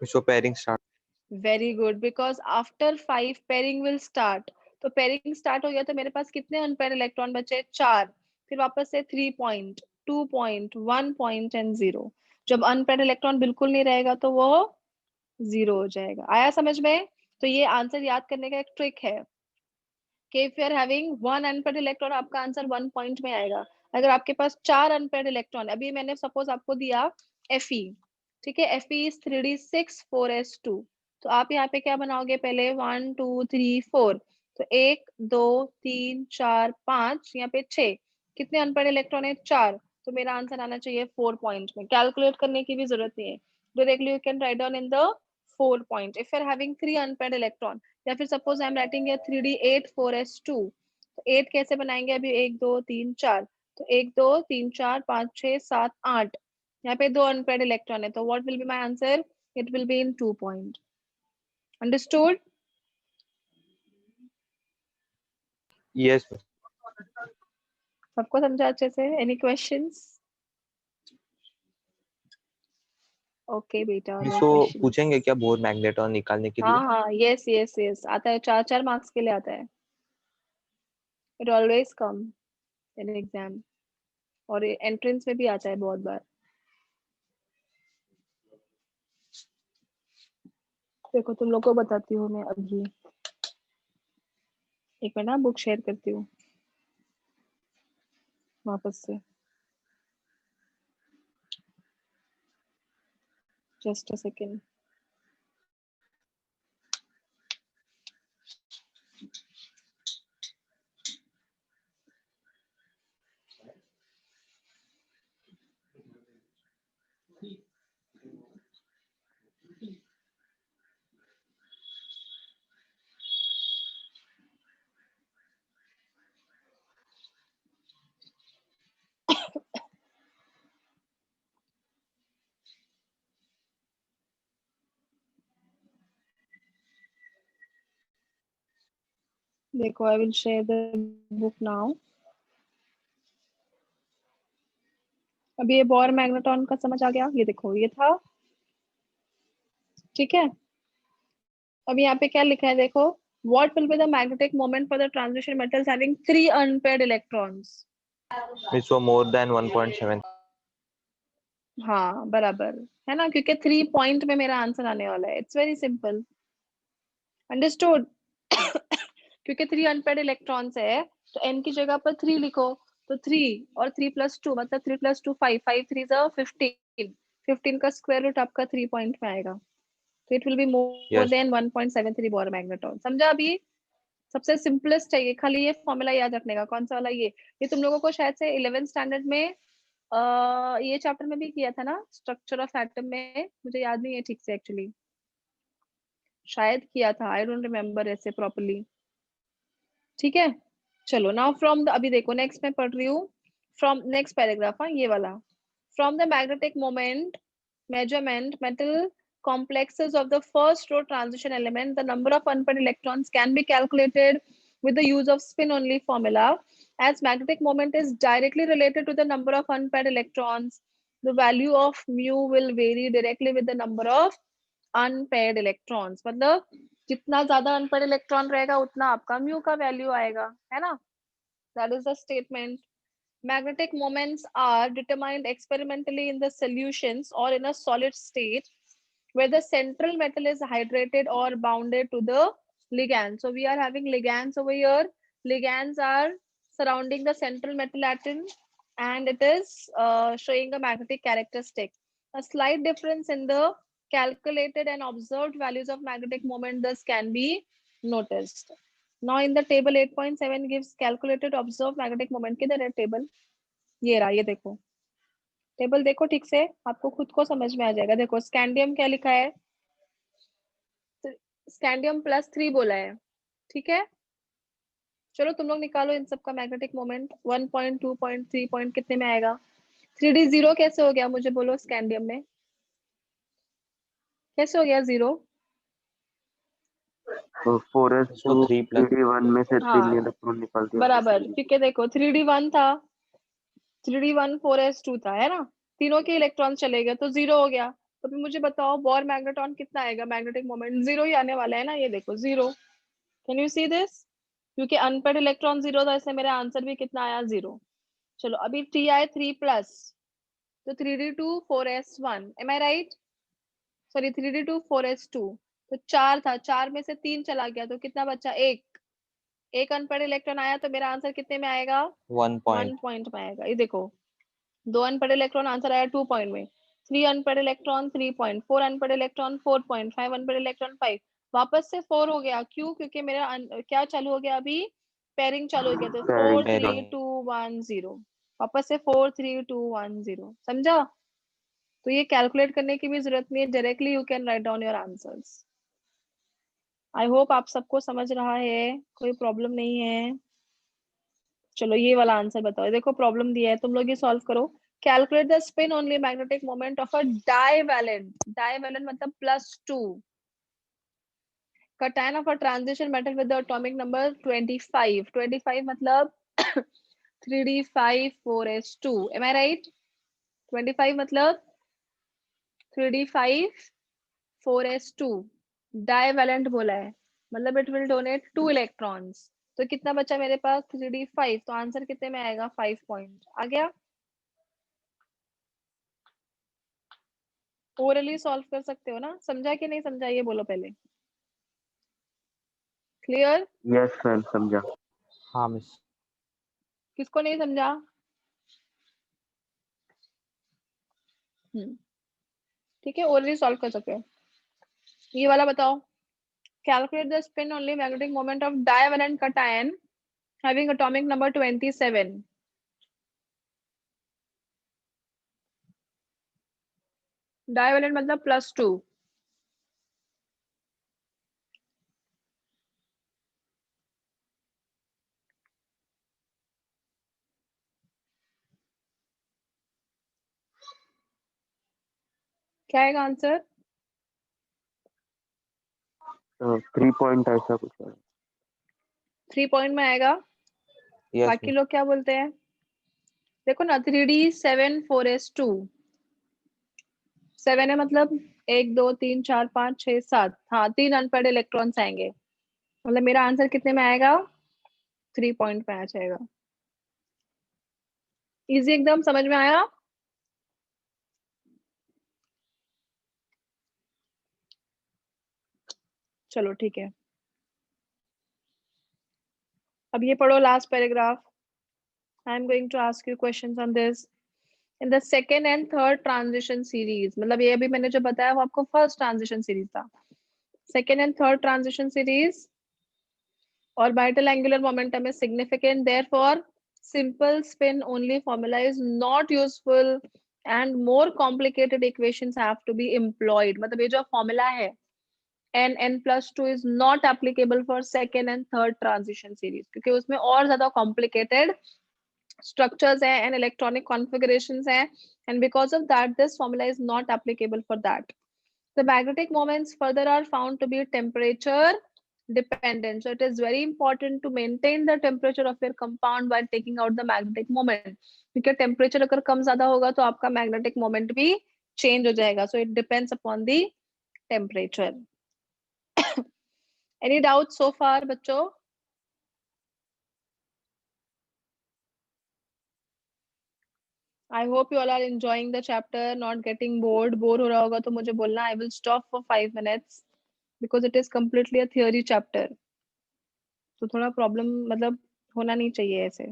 So pairing start. Very good, because after 5 pairing will start. तो पेयरिंग स्टार्ट हो गया तो मेरे पास कितने अनपेयर्ड इलेक्ट्रॉन बचे? 4. फिर वापस से 3 पॉइंट, 2 पॉइंट, 1 पॉइंट एंड 0. जब अनपेयर्ड इलेक्ट्रॉन बिल्कुल नहीं रहेगा तो वो 0 हो जाएगा. आया समझ में? तो ये आंसर याद करने का एक ट्रिक है कि if you are having 1 unpaired electron, आपका आंसर 1 पॉइंट में आएगा. अगर आपके पास 4 अनपेयर्ड इलेक्ट्रॉन, अभी मैंने सपोज आपको दिया Fe, ठीक है, Fe इज 3d64s2. तो आप यहाँ पे क्या बनाओगे? पहले 1 2 3 4, तो 1 2 3 4 5, यहाँ पे 6. कितने अनपेयर्ड इलेक्ट्रॉन है? 4. तो मेरा आंसर आना चाहिए 4 पॉइंट में. कैलकुलेट करने की भी जरूरत नहीं है, directly you can write down in the 4 point. If you are having 3 unpaired electron, या फिर suppose I am writing 3d84s2, तो 8 कैसे बनाएंगे? अभी 1 2 3 4, तो 1 2 3 4 5 6 7 8, यहाँ पे 2 अनपेयर्ड इलेक्ट्रॉन है. तो what will be my answer? It will be in 2 point. Understood? Yes. सबको समझा अच्छे से? Any questions? ओके बेटा, नो सो क्वेश्चंस. पूछेंगे क्या बोर मैग्नेटॉन निकालने के लिए? हाँ, यस यस यस, आता है. 4 मार्क्स के लिए आता है. It always come in exam, और एंट्रेंस में भी आता है बहुत बार. देखो तुम लोग को बताती हूँ मैं अभी. एक मिनट ना, बुक शेयर करती हूँ वापस से. Just a second. देखो, I will share the book now. अभी ये बोर मैग्नेटॉन का समझ आ गया? ये देखो, ये था. ठीक है, अब यहाँ पे क्या लिखा है देखो. What will be the magnetic moment for the transition metals having 3 unpaired electrons? So more than 1.7. हाँ बराबर है ना, क्योंकि 3 पॉइंट में मेरा आंसर आने वाला है. It's very simple. अंडरस्टूड? क्योंकि 3 अनपेयर्ड इलेक्ट्रॉन्स है, तो n की जगह पर 3 लिखो. तो 3 और 3 plus 2 मतलब 3 plus 2 5, 5 3 ज़ा 15, 15 का स्क्वायर रूट आपका 3 पॉइंट में आएगा. तो it will be more Yes. Then 1.73 Bohr magneton. समझा? अभी सबसे सिंपलेस्ट है ये, खाली ये फॉर्मूला याद रखने का. कौन सा वाला? ये तुम लोगों को शायद से 11th स्टैंडर्ड में ये चैप्टर में भी किया था ना, स्ट्रक्चर ऑफ एटम में. मुझे याद नहीं है ठीक से, एक्चुअली शायद किया था. आई डोंट रिमेम्बर ऐसे प्रॉपर्ली. ठीक है, चलो. नाउ फ्रॉम द, अभी देखो नेक्स्ट मैं पढ़ रही हूँ फ्रॉम नेक्स्ट पैराग्राफ. हाँ, ये वाला. From the magnetic moment measurement metal complexes of the first row transition element, the number of unpaired electrons can be calculated with the use of spin only formula. As magnetic moment is directly related to the number of unpaired electrons, the value of mu will vary directly with the number of unpaired electrons. मतलब जितना ज्यादा unpaired electron रहेगा उतना आपका mu का value आएगा, है ना? That is the statement. magnetic moments are determined experimentally in the solutions or in a solid state where the central metal is hydrated or bounded to the ligand. So we are having ligands over here. Ligands are surrounding the central metal atom and it is showing a magnetic characteristic. A slight difference in the calculated and observed values of magnetic moment thus can be noticed. Now in the table 8.7 gives calculated observed magnetic moment. किधर है table? ये रहा, ये देखो table देखो ठीक से, आपको खुद को समझ में आ जाएगा. देखो स्कैंडियम क्या लिखा है, स्कैंडियम +3 बोला है. ठीक है, चलो तुम लोग निकालो इन सब का magnetic moment. 1 point 2 point 3 point कितने में आएगा? 3D 0 कैसे हो गया मुझे बोलो? स्कैंडियम में कैसे हो गया 0? तो 4s2 3 plus 3d1 में से 3 हाँ इलेक्ट्रॉन निकाल दिया. बराबर, क्योंकि देखो 3D1 था, 3D1 4s2 था, है ना, तीनों के इलेक्ट्रॉन चले गए तो 0 हो गया. तो फिर मुझे बताओ बोर मैग्नेटॉन कितना आएगा? मैग्नेटिक मोमेंट 0 ही आने वाला है ना, ये देखो 0. Can you see this? क्योंकि अनपेड इलेक्ट्रॉन 0 था, इसलिए मेरा आंसर भी कितना आया? 0. चलो अभी Ti 3+, तो 3D2 4s1, M I right? Sorry 3D2 4s2, तो 4 था, 4 में से 3 चला गया तो कितना बचा? 1 अनपेड इलेक्ट्रॉन आया, तो मेरा आंसर कितने में आएगा? 1 point. 1 पॉइंट में आएगा. ये देखो 2 अनपेड इलेक्ट्रॉन, आंसर आया 2 पॉइंट में. 3 unpaired electron 3 point, 4 unpaired electron 4 point, 5 unpaired electron 5. वापस से 4 हो गया. क्यों? क्योंकि मेरा क्या चालू हो गया अभी? पेयरिंग चालू हो गया. तो 4 Pairing. 3 2 1 0, वापस से 4 3 2 1 0. समझा? तो ये कैलकुलेट करने की भी जरूरत नहीं है, directly you can write down your answers. I hope आप सबको समझ रहा है, कोई प्रॉब्लम नहीं है. चलो ये वाला आंसर बताओ. देखो प्रॉब्लम दिया है, तुम लोग ये सॉल्व करो. Calculate the spin only magnetic moment of a divalent. Divalent मतलब +2 cation of a transition metal with the atomic number 25. 25 मतलब 3d5 4s2, am I right? 25 मतलब 3d5 4s2 डाइवैलेंट बोला है, मतलब इट विल डोनेट 2 इलेक्ट्रॉन्स. तो कितना बचा मेरे पास? 3d5. तो आंसर कितने में आएगा? 5 पॉइंट आ गया. ओरली सॉल्व कर सकते हो ना? समझा कि नहीं समझा ये बोलो पहले. क्लियर? यस मैम, समझा. हाँ मिस. किसको नहीं समझा? ठीक है, ओरली सॉल्व कर सकते हो. ये वाला बताओ. Calculate the spin only magnetic moment of divalent cation having atomic number 27. Divalent मतलब +2. क्या आएगा आंसर? 3 पॉइंट ऐसा कुछ है. 3 पॉइंट में आएगा. Yes बाकी miss. लोग क्या बोलते हैं? देखो ना 3d7 4s2, 7 है मतलब 1 2 3 4 5 6 7, हाँ 3 अनपेड इलेक्ट्रॉन्स आएंगे, मतलब मेरा आंसर कितने में आएगा? 3 पॉइंट में आ जाएगा. इजी एकदम, समझ में आया? चलो ठीक है, अब ये पढ़ो last paragraph. I am going to ask you questions on this. In the second and third transition series, मतलब ये अभी मैंने जो बताया वो आपको फर्स्ट ट्रांजिशन सीरीज था. Second and third transition series orbital angular momentum is significant, therefore simple spin only formula is not useful and more complicated equations have to be employed. मतलब ये जो formula है n+2 is not applicable for second and third transition series, क्योंकि उसमें और ज्यादा complicated structures है and electronic configurations है, and because of that this formula is not applicable for that. The magnetic moments further are found to be temperature dependent, so it is very important to maintain the temperature of your compound while taking out the magnetic moment, क्योंकि temperature अगर कम ज्यादा होगा तो आपका magnetic moment भी change हो जाएगा. So it depends upon the temperature. Any doubts so far बच्चों? I hope you all are enjoying the chapter, not getting bored. Bore हो रहा होगा तो मुझे बोलना. I will stop for 5 minutes because it is completely a theory chapter. तो थोड़ा problem मतलब होना नहीं चाहिए ऐसे.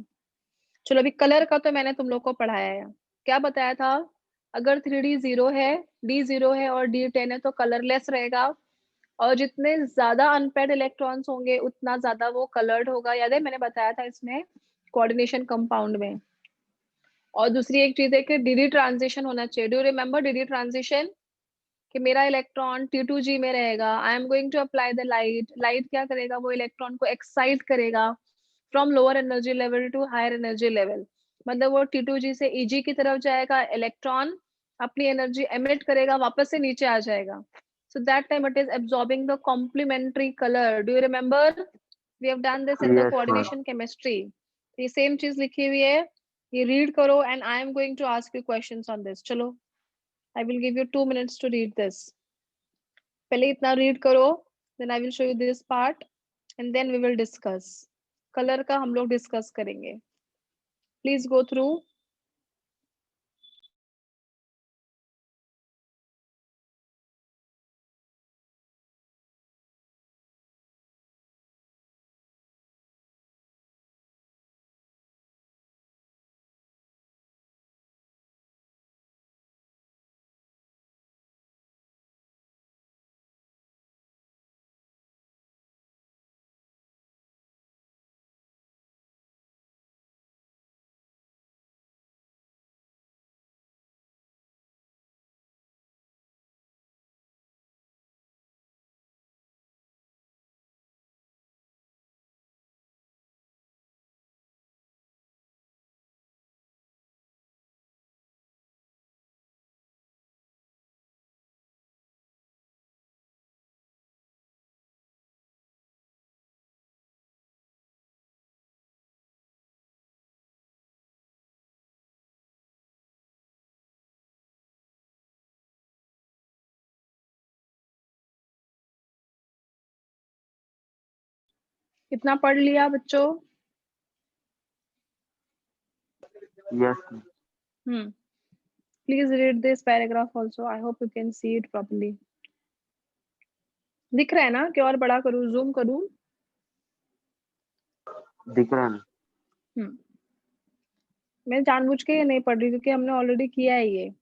चलो अभी कलर का तो मैंने तुम लोग को पढ़ाया है. क्या बताया था? अगर 3D 0 है, D 0 है और D 10 है तो कलरलेस रहेगा. और जितने ज्यादा अनपेड इलेक्ट्रॉन्स होंगे उतना ज्यादा वो कलर्ड होगा. याद है मैंने बताया था इसमें कोऑर्डिनेशन कंपाउंड में. और दूसरी एक चीज है कि डीडी ट्रांजिशन होना चाहिए. Do you remember d d transition? कि मेरा इलेक्ट्रॉन T2G में रहेगा. I am going to apply the light. Light क्या करेगा? वो इलेक्ट्रॉन को एक्साइट करेगा from lower energy level to higher energy level. मतलब वो T2G से EG की तरफ जाएगा. इलेक्ट्रॉन अपनी एनर्जी एमिट करेगा, वापस से नीचे आ जाएगा. So that time it is absorbing the complementary color. Do you remember? We have done this in the Yes, ma'am. coordination chemistry. ये सेम चीज लिखी हुई है. ये रीड करो and I am going to ask you questions on this. चलो, I will give you 2 minutes to read this. पहले इतना रीड करो, then I will show you this part and then we will discuss. Colour का हम लोग discuss करेंगे. Please go through. कितना पढ़ लिया बच्चों? Yes, ma'am. Please read this paragraph also. I hope you can see it properly. दिख रहा है ना? कि और बड़ा करूँ, जूम करूँ? दिख रहा है ना? मैं जानबूझ के ये नहीं पढ़ रही क्योंकि हमने ऑलरेडी किया है ये.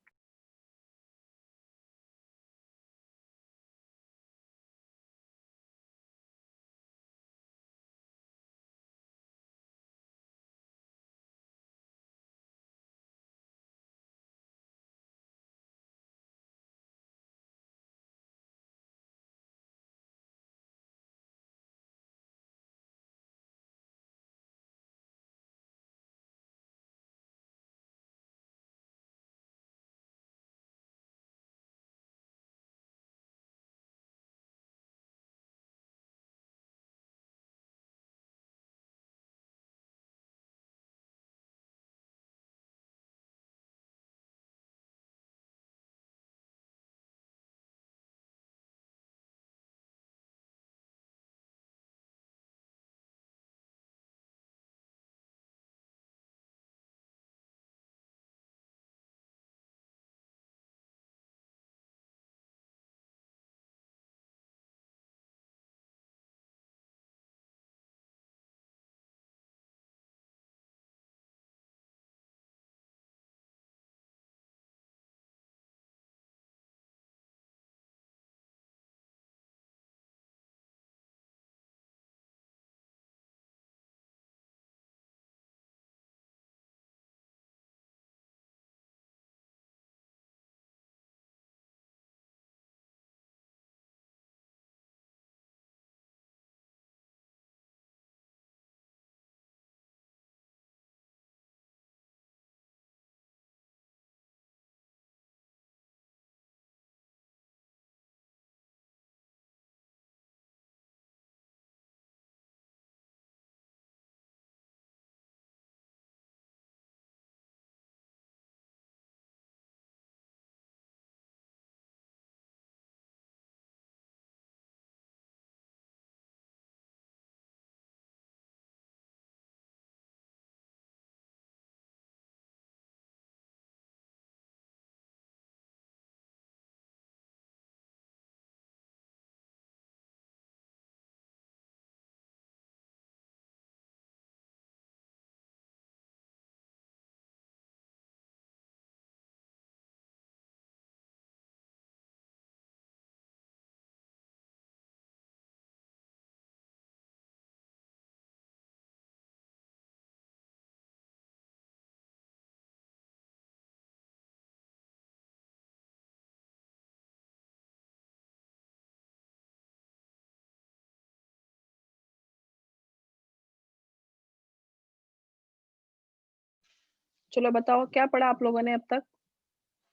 चलो बताओ क्या पढ़ा आप लोगों ने अब तक?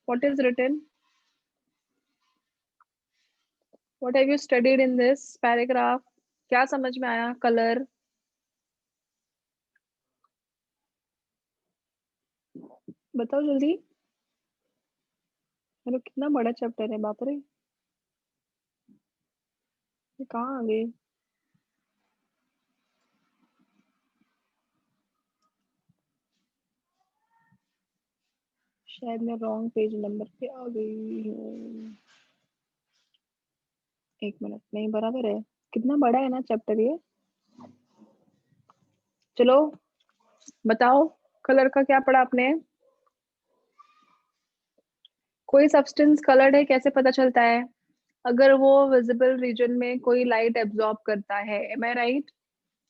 What is written? What have you studied in this paragraph? क्या समझ में आया? कलर, बताओ जल्दी। अरे कितना बड़ा चैप्टर है, बाप रे, ये कहाँ आ गई? शायद मैं रॉन्ग पेज नंबर पे आ गई हूँ। एक मिनट, नहीं बराबर है। कितना बड़ा है ना चैप्टर ये। चलो बताओ कलर का क्या पढ़ा आपने? कोई सब्सटेंस कलर्ड है कैसे पता चलता है? अगर वो विजिबल रीजन में कोई लाइट एब्जॉर्ब करता है, am I right?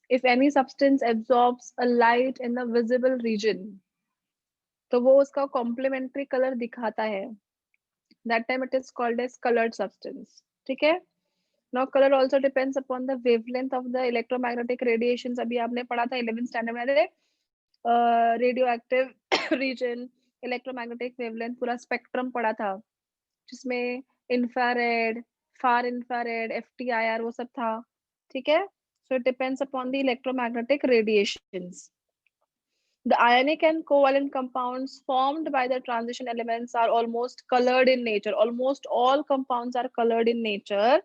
If any substance absorbs a light in the visible region, तो वो उसका कॉम्प्लीमेंट्री कलर दिखाता है। That time it is called as coloured substance. ठीक है। Now color also depends upon the wavelength of the electromagnetic radiations. अभी आपने पढ़ा था 11th स्टैंडर्ड में, radio active region, electromagnetic wavelength, पूरा स्पेक्ट्रम पढ़ा था, जिसमें इंफ्रारेड, फार इंफ्रारेड, FTIR वो सब था। ठीक है। So it depends upon the electromagnetic radiations. The ionic and covalent compounds formed by the transition elements are almost colored in nature. Almost all compounds are colored in nature.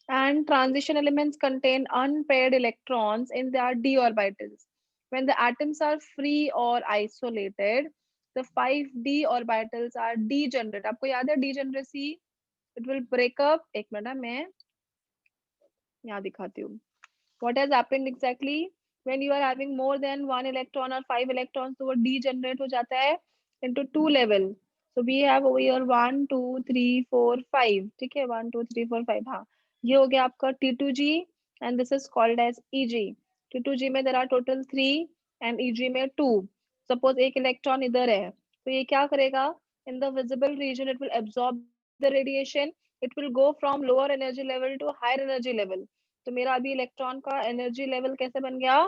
And transition elements contain unpaired electrons in their d orbitals. When the atoms are free or isolated, the 5d orbitals are degenerate. आपको याद है degeneracy? It will break up. एक minute, मैं यहाँ दिखाती हूँ. What has happened exactly? When you are having more than 1 electron or 5 electrons, तो वो degenerate हो जाता है into 2 level. So we have over here 1, 2, 3, 4, 5. ठीक है, 1, 2, 3, 4, 5. हाँ, ये हो गया आपका T2G and this is called as EG. T2G में there are total 3 and EG में 2. Suppose एक इलेक्ट्रॉन इधर है, तो ये क्या करेगा? In the visible region, it will absorb the radiation. It will go from lower energy level to higher energy level. तो मेरा अभी इलेक्ट्रॉन का एनर्जी लेवल कैसे बन गया?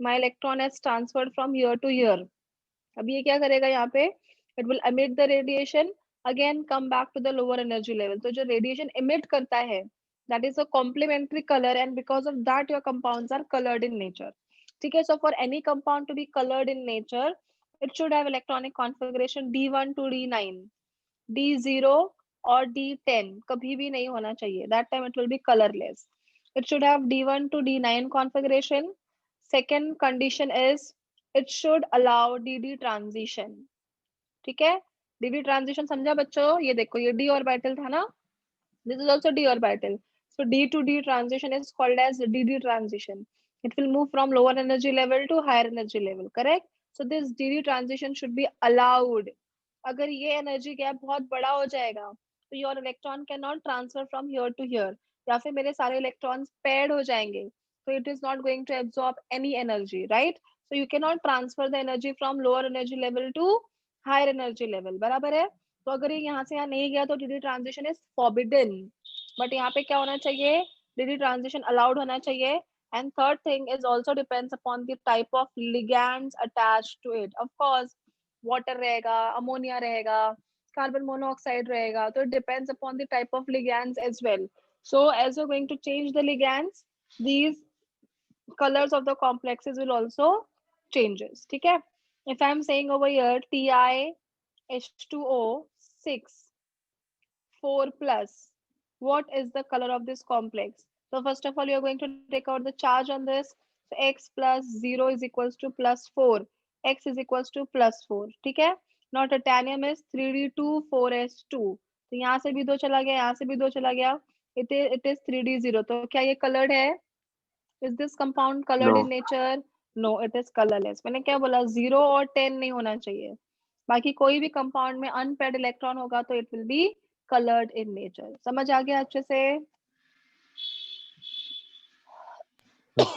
My electron has transferred from here to here. अब ये क्या करेगा यहाँ पे? It will emit the radiation, again come back to the lower energy level. तो जो रेडिएशन एमिट करता है, that is a complementary colour and because of that your compounds are coloured in nature. ठीक है. So for any compound to be coloured in nature, it should have electronic configuration D1 to D9. D0 और D10 कभी भी नहीं होना चाहिए. That time it will be colorless. It should have D1 to D9 configuration. Second condition is it should allow DD transition. ठीक है. DD transition समझा बच्चों? ये देखो, ये D orbital था ना, this is also D orbital. So D to D transition is called as DD transition. It will move from lower energy level to higher energy level. Correct? So this DD transition should be allowed. अगर ये energy gap बहुत बड़ा हो जाएगा, तो your electron can not transfer from here to here, या फिर मेरे सारे इलेक्ट्रॉन्स पेयर्ड हो जाएंगे, तो it is not going to absorb any energy, right? So you can not transfer the energy from lower energy level to higher energy level. बराबर है? तो अगर ये यहाँ से यहाँ नहीं गया तो DD transition is forbidden. But यहाँ पे क्या होना चाहिए? डीडी ट्रांजिशन अलाउड होना चाहिए. And third thing is also depends upon the type of ligands attached to it. Of course, water रहेगा, ammonia रहेगा, carbon monoxide रहेगा, तो it depends upon the type of ligands as well. So as you're going to change the ligands, these colors of the complexes will also changes. ठीक है? If I'm saying over here TiH2O 6 4 plus, what is the color of this complex? So first of all, you're going to take out the charge on this. So x plus 0 is equals to plus 4. X is equals to plus 4. ठीक है? Now titanium is 3d24s2. तो यहाँ से भी 2 चला गया, यहाँ से भी 2 चला गया. It is 3d0. तो क्या ये colored है? Is this compound colored No. in nature? No, it is colorless. मैंने क्या बोला? 0 और 10 नहीं होना चाहिए. बाकी कोई भी कंपाउंड में अनपेयर्ड इलेक्ट्रॉन होगा तो it will B colored in nature. समझ आ गया अच्छे से?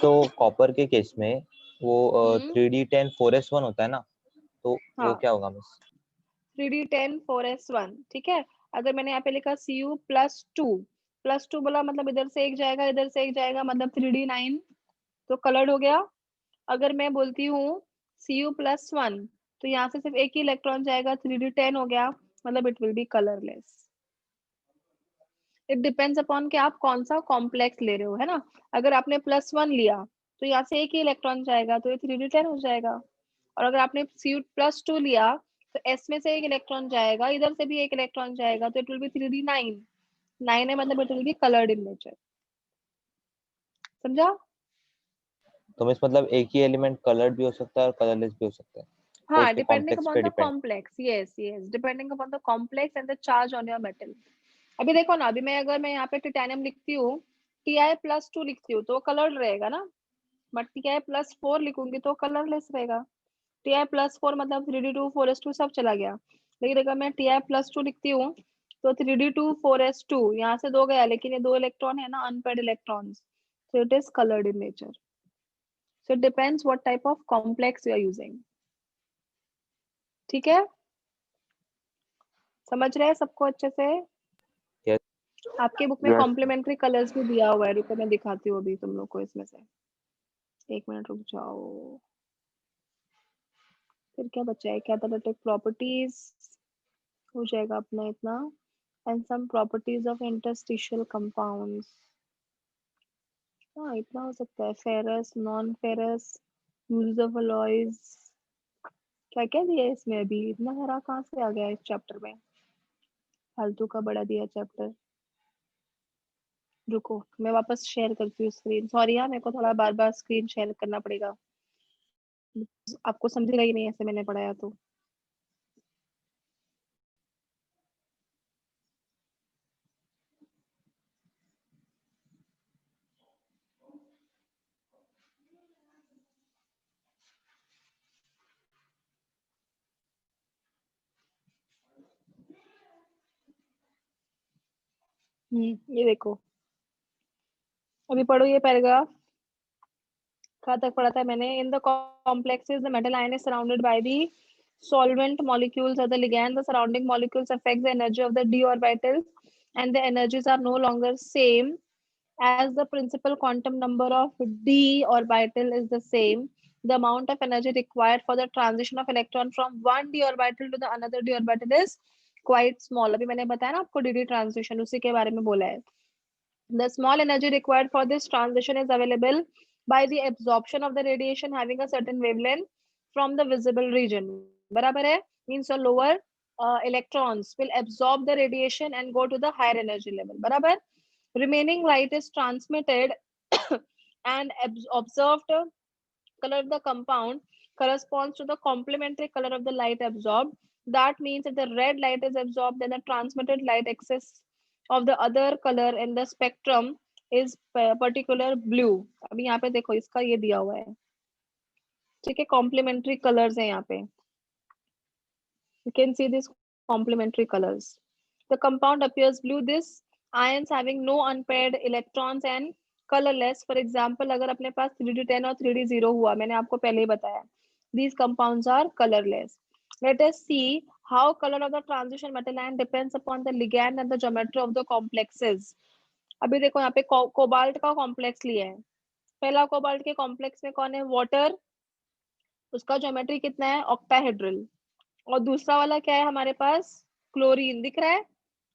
तो कॉपर के केस में वो 3d10 4s1 होता है ना, तो हाँ. वो क्या होगा मिस? 3d10 4s1. ठीक है. अगर मैंने यहाँ पे लिखा Cu प्लस 2 बोला, मतलब इधर से एक जाएगा, इधर से एक जाएगा, मतलब 3d9, तो कलर्ड हो गया. अगर मैं बोलती हूँ Cu+1, तो यहाँ से सिर्फ एक ही इलेक्ट्रॉन जाएगा, 3d10 हो गया, मतलब it will B colourless. It depends upon कि आप कौन सा कॉम्प्लेक्स ले रहे हो, है ना। अगर आपने +1 लिया तो यहाँ से एक ही इलेक्ट्रॉन जाएगा, तो ये 3d10 हो जाएगा। और अगर आपने Cu+2 लिया तो S में से एक इलेक्ट्रॉन जाएगा, इधर से भी एक इलेक्ट्रॉन जाएगा, तो इट विल बी 3d9। 9 है मतलब it will B coloured in nature. समझा? तो मीन्स मतलब एक ही एलिमेंट कलर्ड भी हो सकता है और कलरलेस भी हो सकता है, वो हाँ, उसके डिपेंडिंग कॉम्प्लेक्स अपॉन पे the depend. Complex, yes yes, depending upon the complex and the charge on your metal. अभी देखो ना, अभी अगर मैं यहाँ पे टिटेनियम लिखती हूँ, Ti+2 लिखती हूँ तो कलर्ड रहेगा ना, बट Ti+4 लिखूंगी तो कलरलेस रहेगा। Ti+4 मतलब 3d2 4s2 सब चला गया। लेकिन अगर मैं Ti+2 लिखती हूँ तो 3d2 4s2 यहाँ से 2 गया, लेकिन ये 2 इलेक्ट्रॉन है ना, unpaired electrons, so it is colored in nature. So it depends what type of complex you are using. ठीक है, समझ रहे हैं सबको अच्छे से? Yes. आपके बुक में Yes. कॉम्प्लीमेंट्री कलर्स भी दिया हुआ है, रुको मैं दिखाती हूँ अभी तुम लोग को इसमें से। 1 मिनट रुक जाओ। फिर क्या बचा है, कैटालिटिक प्रॉपर्टीज हो जाएगा अपना इतना, and some properties of interstitial compounds. हाँ, इतना हो सकता है। Ferrous, non ferrous, use of alloys, क्या क्या दिया है इसमें, अभी इतना सारा कहाँ से आ गया इस चैप्टर में, फालतू का बड़ा दिया चैप्टर। रुको मैं वापस शेयर करती हूँ स्क्रीन, सॉरी यार, मेरे को थोड़ा बार बार स्क्रीन शेयर करना पड़ेगा, आपको समझेगा ही नहीं ऐसे मैंने पढ़ाया तो। ये देखो, अभी पढ़ो ये पैराग्राफ, कहाँ तक पढ़ा था मैंने। In the complexes the metal ion is surrounded by the solvent molecules or the ligand. The surrounding molecules affect the energy of the d orbitals, and the energies are no longer same as the principal quantum number of d orbital is the same. The amount of energy required for the transition of electron from one d orbital to the another d orbital is quite small. अभी मैंने बताया ना आपको dd transition, उसी के बारे में बोला है। The small energy required for this transition is available by the absorption of the radiation having a certain wavelength from the visible region. बराबर है, means your lower electrons will absorb the radiation and go to the higher energy level. बराबर, remaining light is transmitted and observed color of the compound corresponds to the complementary color of the light absorbed. That means if the red light is absorbed, then the transmitted light excess of the other color in the spectrum is particular blue. अभी यहाँ पे देखो इसका ये दिया हुआ है, ठीक है, complementary colors है यहाँ पे, you can see these complementary colors. The compound appears blue. This ions having no unpaired electrons and colorless. For example, अगर अपने पास 3d10 और 3d0 हुआ, मैंने आपको पहले ही बताया, these compounds are colorless. Let us see how color of the transition metal ion depends upon the ligand and the geometry of the complexes. अभी देखो यहाँ पे कोबाल्ट का कॉम्प्लेक्स लिया है। पहला कोबाल्ट के कॉम्प्लेक्स में कौन है, वाटर, उसका ज्योमेट्री कितना है, ऑक्टाहेड्रल। और दूसरा वाला क्या है हमारे पास, क्लोरीन, दिख रहा है,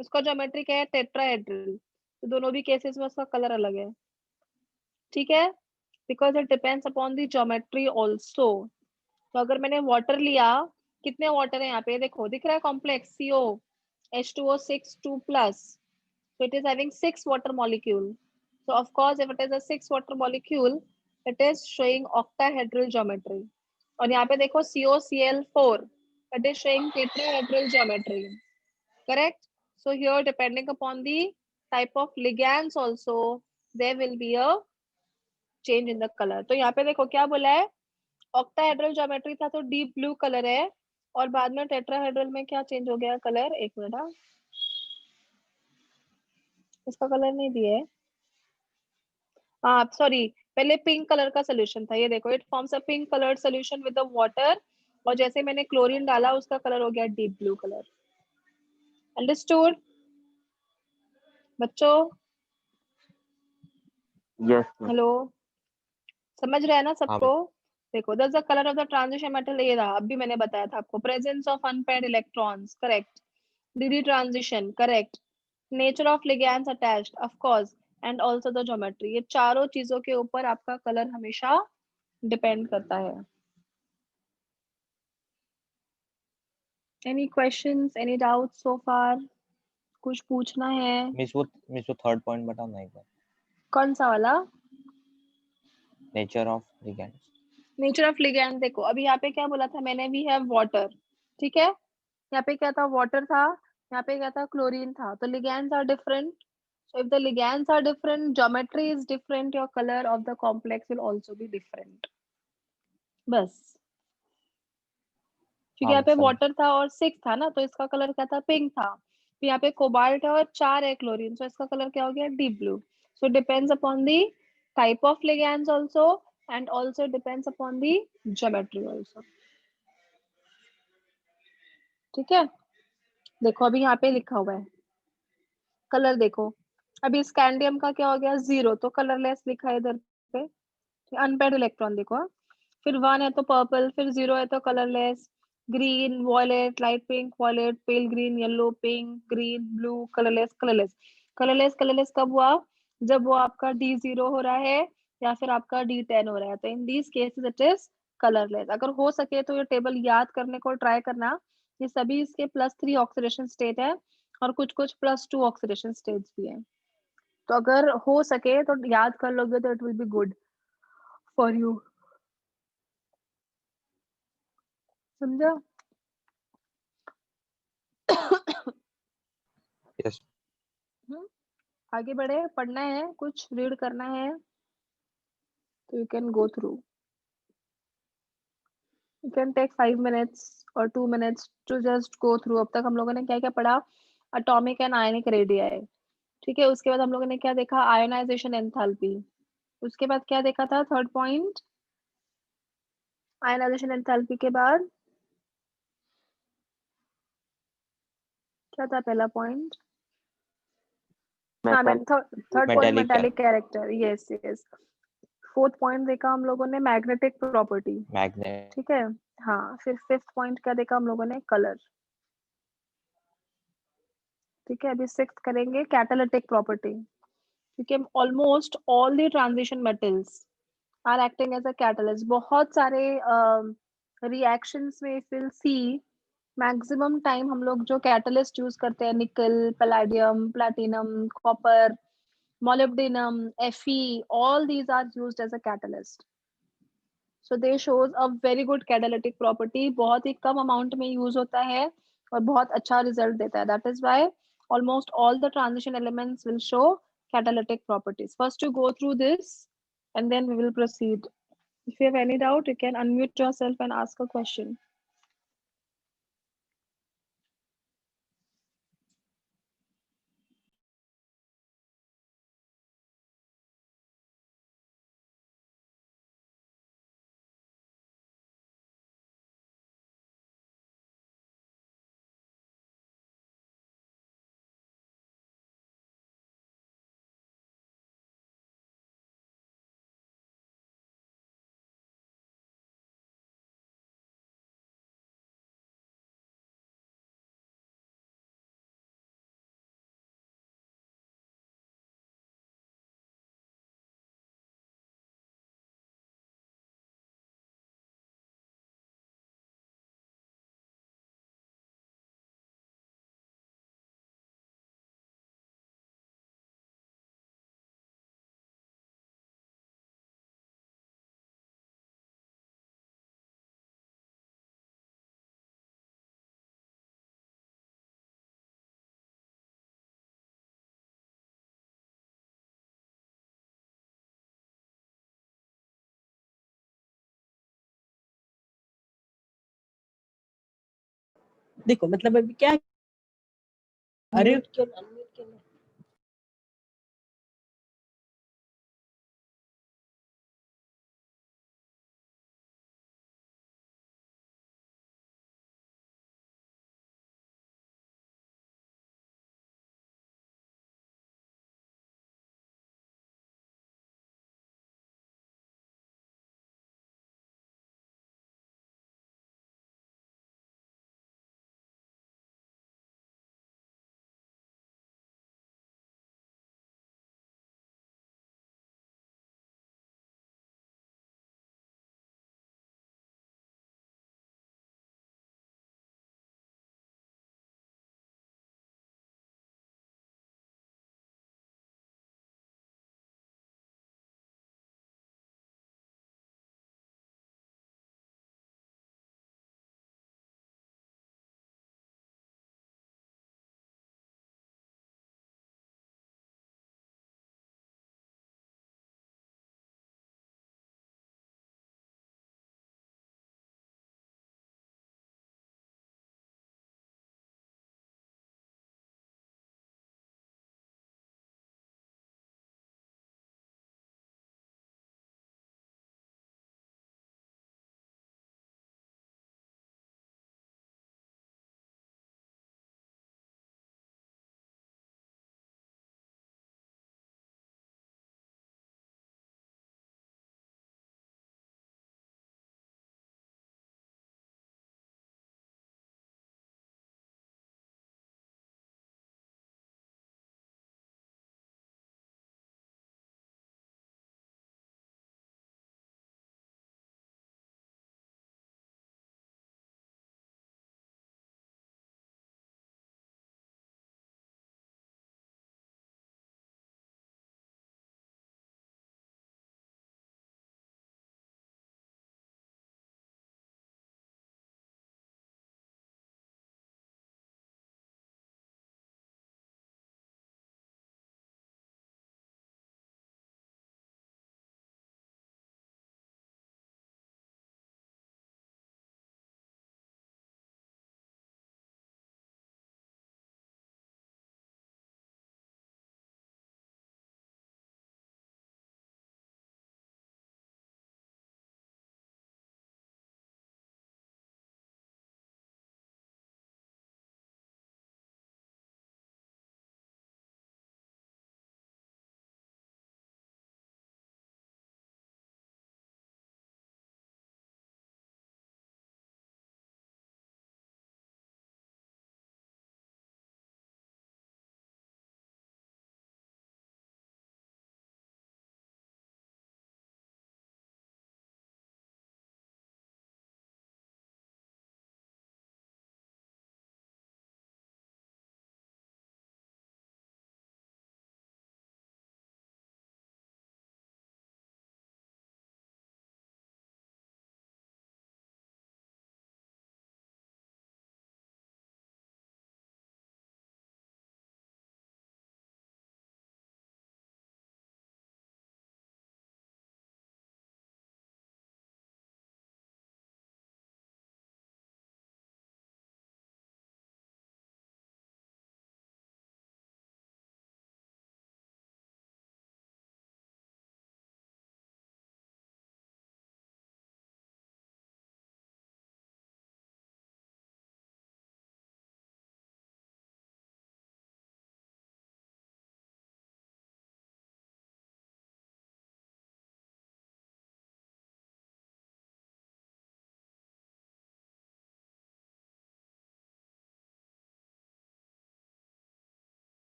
उसका ज्योमेट्री क्या है, टेट्राहेड्रल। तो दोनों भी केसेस में उसका कलर अलग है, ठीक है, because it depends upon the geometry also. तो अगर मैंने वाटर लिया, कितने वाटर है यहाँ पे देखो, दिख रहा है complex CO H2O6 2+, so it is having 6 water molecule. So of course if it is a 6 water molecule, it is showing octahedral geometry. और यहाँ पे देखो COCl4, it is showing tetrahedral geometry, correct? So here depending upon the type of ligands also there will be a change in the color. तो यहाँ पे देखो क्या बोला है, octahedral geometry था तो deep blue color है, और बाद में tetrahedral में क्या चेंज हो गया कलर, एक मिनट, इसका कलर नहीं दिया है, हाँ सॉरी, पहले पिंक कलर का सोल्यूशन था, ये देखो it forms a pink coloured solution with the water, और जैसे मैंने क्लोरीन डाला उसका कलर हो गया डीप ब्लू कलर। अंडरस्टूड बच्चों? Yes. हेलो, समझ रहे हैं ना सबको? देखो that's the colour of the transition metal, ये रहा, अभी मैंने बताया था आपको, presence of unpaired electrons, correct, D transition, correct, nature of ligands attached, of course, and also the geometry. ये चारों चीजों के ऊपर आपका कलर हमेशा डिपेंड करता है। Any questions, any doubt so far? कुछ पूछना है? मिस वो थर्ड पॉइंट बताओ ना एक बार। कौन सा वाला? Nature of ligands. Nature of ligand, देखो अभी यहाँ पे क्या बोला था मैंने, वी हैव वाटर, ठीक है, यहाँ पे क्या था, वाटर था, यहाँ पे क्या था, क्लोरीन था, तो ligands are different. So if the ligands are different, geometry is different, your color of the complex will also be different. बस, क्योंकि यहाँ पे वाटर था और 6 था ना, तो इसका कलर क्या था, पिंक था। फिर यहाँ पे कोबाल्ट है और 4 है क्लोरीन, तो इसका कलर क्या हो गया, deep blue. So depends upon the type of ligands also, and also depends upon the geometry also. ठीक है, देखो अभी यहाँ पे लिखा हुआ है कलर, देखो अभी स्कैंडियम का क्या हो गया, 0, तो कलरलेस लिखा है इधर पे, अनपेयर्ड इलेक्ट्रॉन देखो, फिर 1 है तो पर्पल, फिर 0 है तो colourless, green, violet, light pink, violet, pale green, yellow, pink, green, blue, colourless, colourless. Colourless colourless कब हुआ, जब वो आपका D0 हो रहा है या फिर आपका D10 हो रहा है, तो in these cases it is colourless. अगर हो सके तो ये टेबल याद करने को ट्राई करना, ये सभी इसके +3 ऑक्सीडेशन स्टेट है और कुछ कुछ +2 ऑक्सीडेशन स्टेट्स भी है, तो अगर हो सके तो याद कर लोगे तो it will be good for you. समझा? यस। आगे बढ़े, पढ़ना है, कुछ रीड करना है तो you can go through, you can take 5 minutes और 2 minutes to just go through. अब तक हम लोगों ने क्या क्या पढ़ा, एटॉमिक एंड आयनिक रेडियाई, ठीक है, उसके बाद हम लोगों ने क्या देखा, आयोनाइजेशन एंथैल्पी, उसके बाद क्या देखा था, थर्ड पॉइंट, आयोनाइजेशन एंथैल्पी के बाद क्या था पहला पॉइंट, हाँ मैंने third point metallic character, yes yes. Fourth point देखा हम लोगों ने मैग्नेटिक प्रॉपर्टी, मैग्नेट। ठीक है, हाँ, फिर फिफ्थ पॉइंट क्या देखा हम लोगों ने, कलर, ठीक है, अभी सिक्स्थ करेंगे कैटालिटिक प्रॉपर्टी, क्योंकि almost all the transition metals are acting as a catalyst. बहुत सारे रिएक्शंस में if will see, maximum time हम लोग जो कैटलिस्ट यूज करते हैं, nickel, palladium, platinum, copper, molybdenum, Fe, all these are used as a catalyst. So they shows a very good catalytic property, बहुत ही कम amount में use होता है और बहुत अच्छा result देता है. That is why almost all the transition elements will show catalytic properties. First you go through this and then we will proceed. If you have any doubt, you can unmute yourself and ask a question. देखो मतलब अभी क्या, अरे क्यों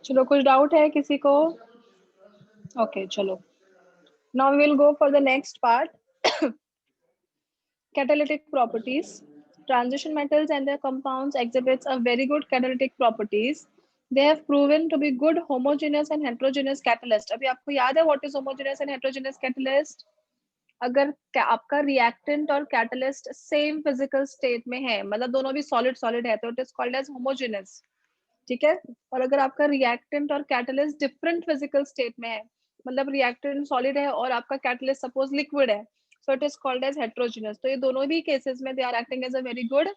चलो कुछ doubt है किसी को? ओके चलो, now we will go for the next part. Catalytic properties. Transition metals and their compounds exhibits a very good catalytic properties. They have proven to be good homogeneous and heterogeneous catalyst. अभी आपको याद है what is homogeneous and heterogeneous catalyst? अगर आपका reactant और catalyst same physical state में है, मतलब दोनों भी सॉलिड सॉलिड है, तो it is called as homogeneous, ठीक है। और अगर आपका रिएक्टेंट और कैटलिस्ट डिफरेंट फिजिकल स्टेट में है, मतलब रिएक्टेंट सॉलिड है और आपका कैटलिस्ट सपोज लिक्विड है, so it is called as heterogeneous. तो ये दोनों भी केसेस में they are acting as a very good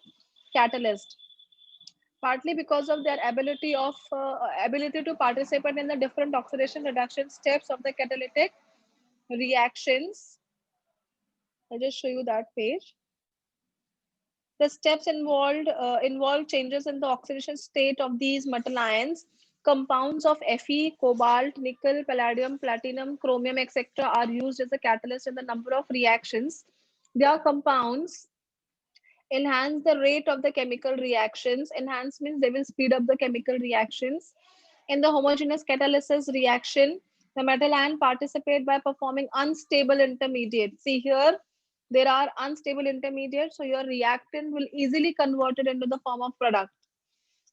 catalyst, partly because of their ability to participate in the different oxidation reduction steps of the catalytic reactions. I'll just show you that page. The steps involve changes in the oxidation state of these metal ions. Compounds of Fe, cobalt, nickel, palladium, platinum, chromium, etc. are used as a catalyst in the number of reactions. Their compounds enhance the rate of the chemical reactions. Enhance means they will speed up the chemical reactions. In the homogeneous catalysis reaction, the metal ion participate by performing unstable intermediates. See here, there are unstable intermediates, so your reactant will easily convert it into the form of product.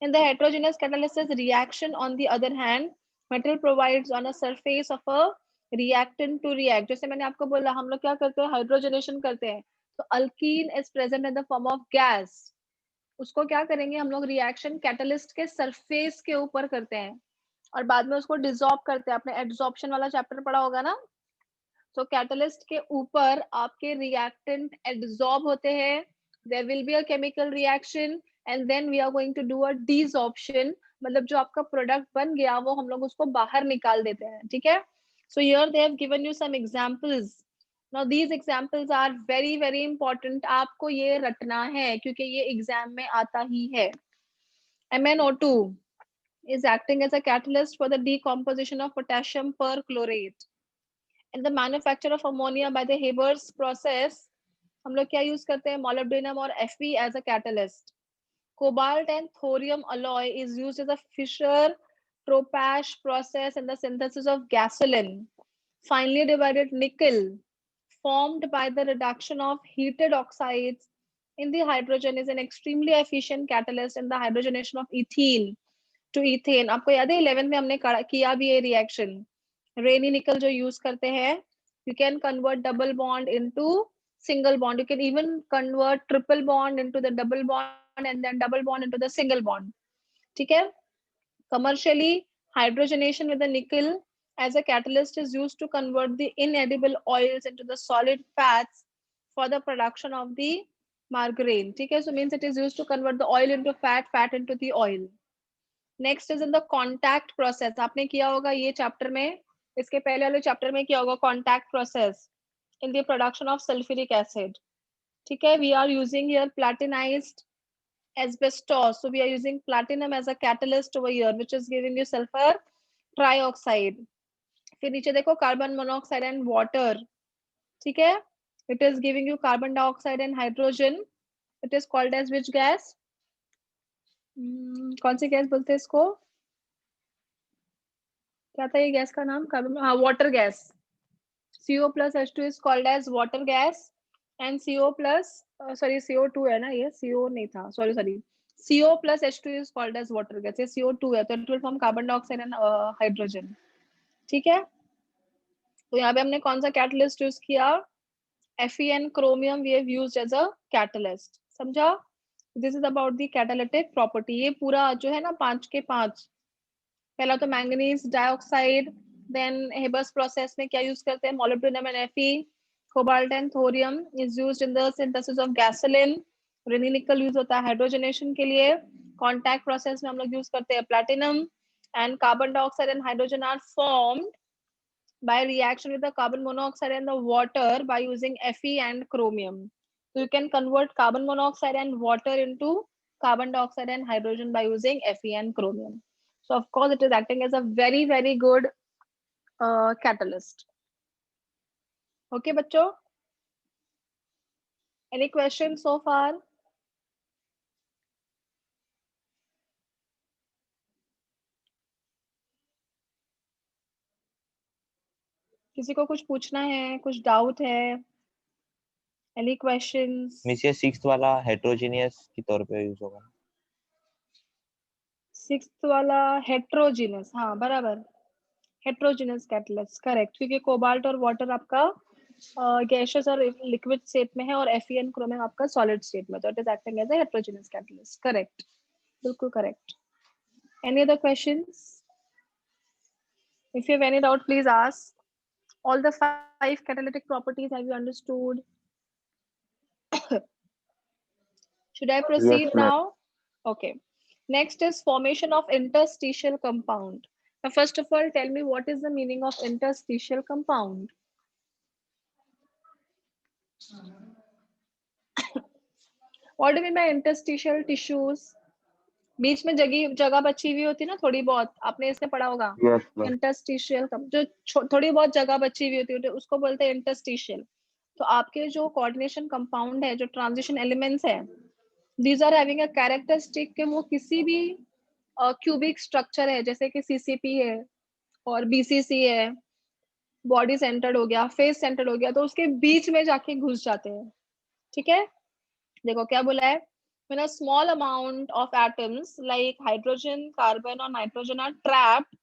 In the heterogeneous catalysis reaction, on the other hand, metal provides on a surface of a reactant to react. जैसे मैंने आपको बोला, हम लोग क्या करते हैं, hydrogenation करते हैं, तो alkene is present in the form of gas. उसको क्या करेंगे हम लोग, रिएक्शन कैटलिस्ट के सरफेस के ऊपर करते हैं और बाद में उसको डिसॉल्व करते हैं। आपने एड्सॉर्प्शन वाला चैप्टर पढ़ा होगा ना, तो कैटलिस्ट के ऊपर आपके रिएक्टेंट एड्सॉर्ब होते हैं, there will be a chemical reaction and then we are going to do a desorption, मतलब जो आपका प्रोडक्ट बन गया वो हम लोग उसको बाहर निकाल देते हैं, ठीक है। So here they have given you some examples. Now these examples are very very important, आपको ये रटना है क्योंकि ये एग्जाम में आता ही है। MnO2 is acting as a catalyst for the decomposition of potassium perchlorate. In the manufacture of ammonia by the Haber's process, हम लोग क्या यूज करते हैं, molybdenum और Fe as a catalyst. Cobalt and thorium alloy is used as a Fischer-Tropsch process in the synthesis of gasoline. Finely divided nickel formed by the reduction of heated oxides in the hydrogen is an extremely efficient catalyst in the hydrogenation of ethene to ethane. आपको याद है 11th में हमने किया भी ये reaction, रेनी निकल जो यूज करते हैं, you can convert double bond into single bond, you can even convert triple bond into the double bond and then double bond into the single bond, ठीक है। Commercially, hydrogenation with the nickel as a catalyst is used to convert the inedible oils into the solid fats for the production of the margarine, ठीक है। So means it is used to convert the oil into fat, fat into the oil. Next is in the contact process, आपने किया होगा ये chapter में, इसके पहले वाले चैप्टर में किया होगा contact process in the production of sulphuric acid, ठीक है। We are using here platinized asbestos, so we are using platinum as a catalyst over here which is giving you sulfur trioxide. फिर नीचे देखो carbon monoxide and water, ठीक है, it is giving you carbon dioxide and hydrogen. It is called as which gas? कौन सी gas बोलते हैं इसको, क्या था ये गैस का नाम, कार्बन, हाँ water gas. CO plus H2 is called as water gas and CO plus sorry CO2 है ना, ये CO नहीं था, sorry CO plus H2 is called as water gas, ये CO2 है, तो it will form carbon dioxide and hydrogen, ठीक है। तो यहाँ पे हमने कौन सा कैटलिस्ट यूज किया, Fe and chromium we have used as a catalyst, समझा। This is about the catalytic property. ये पूरा जो है ना 5 के 5, पहला तो manganese dioxide, then Haber's process में क्या यूज करते हैं, molybdenum and Fe, cobalt and thorium is used in the synthesis of gasoline, Raney nickel use होता है हाइड्रोजनेशन के लिए, कॉन्टैक्ट प्रोसेस में हम लोग यूज करते हैं platinum, and carbon dioxide and hydrogen are formed by reaction with the carbon monoxide and the water by using Fe and chromium. So you can convert carbon monoxide and water into carbon dioxide and hydrogen by using Fe and chromium. So of course it is acting as a very very good catalyst. Okay बच्चों, any questions so far? किसी को कुछ पूछना है, कुछ doubt है? Any questions? Miss ये 6th वाला हेटेरोजेनियस के तौर पे यूज होगा। 6th वाला हेट्रोजीनस, हाँ बराबर, हेट्रोजीनस कैटलिस्ट, करेक्ट, क्योंकि कोबाल्ट और वाटर आपका गैसियस और लिक्विड स्टेट में है और Fe and क्रोमियम आपका सॉलिड स्टेट में, तो it is acting as a heterogeneous catalyst, correct, बिल्कुल correct. Any other questions? If you have any doubt, please ask. All the 5 catalytic properties have you understood? Should I proceed Yes, ma'am. now? Okay. Next is formation of interstitial compound. Now, first of all, tell me what is the meaning of interstitial compound? What do you mean by interstitial tissues? बीच में जगह बची हुई होती है ना थोड़ी बहुत, आपने इसे पढ़ा होगा। Yes, ma'am. इंटरस्टिशियल, जो थोड़ी बहुत जगह बची हुई होती है उसको बोलते हैं इंटरस्टिशियल। तो आपके जो कोऑर्डिनेशन कंपाउंड है, जो ट्रांजिशन एलिमेंट्स है, these are having a characteristic कि वो किसी भी क्यूबिक स्ट्रक्चर है, जैसे कि सीसीपी है और बीसीसी है, बॉडी सेंटर्ड हो गया, फेस सेंटर्ड हो गया, तो उसके बीच में जाके घुस जाते हैं। ठीक है, देखो क्या बोला है, when a small amount of atoms like hydrogen, carbon or nitrogen are trapped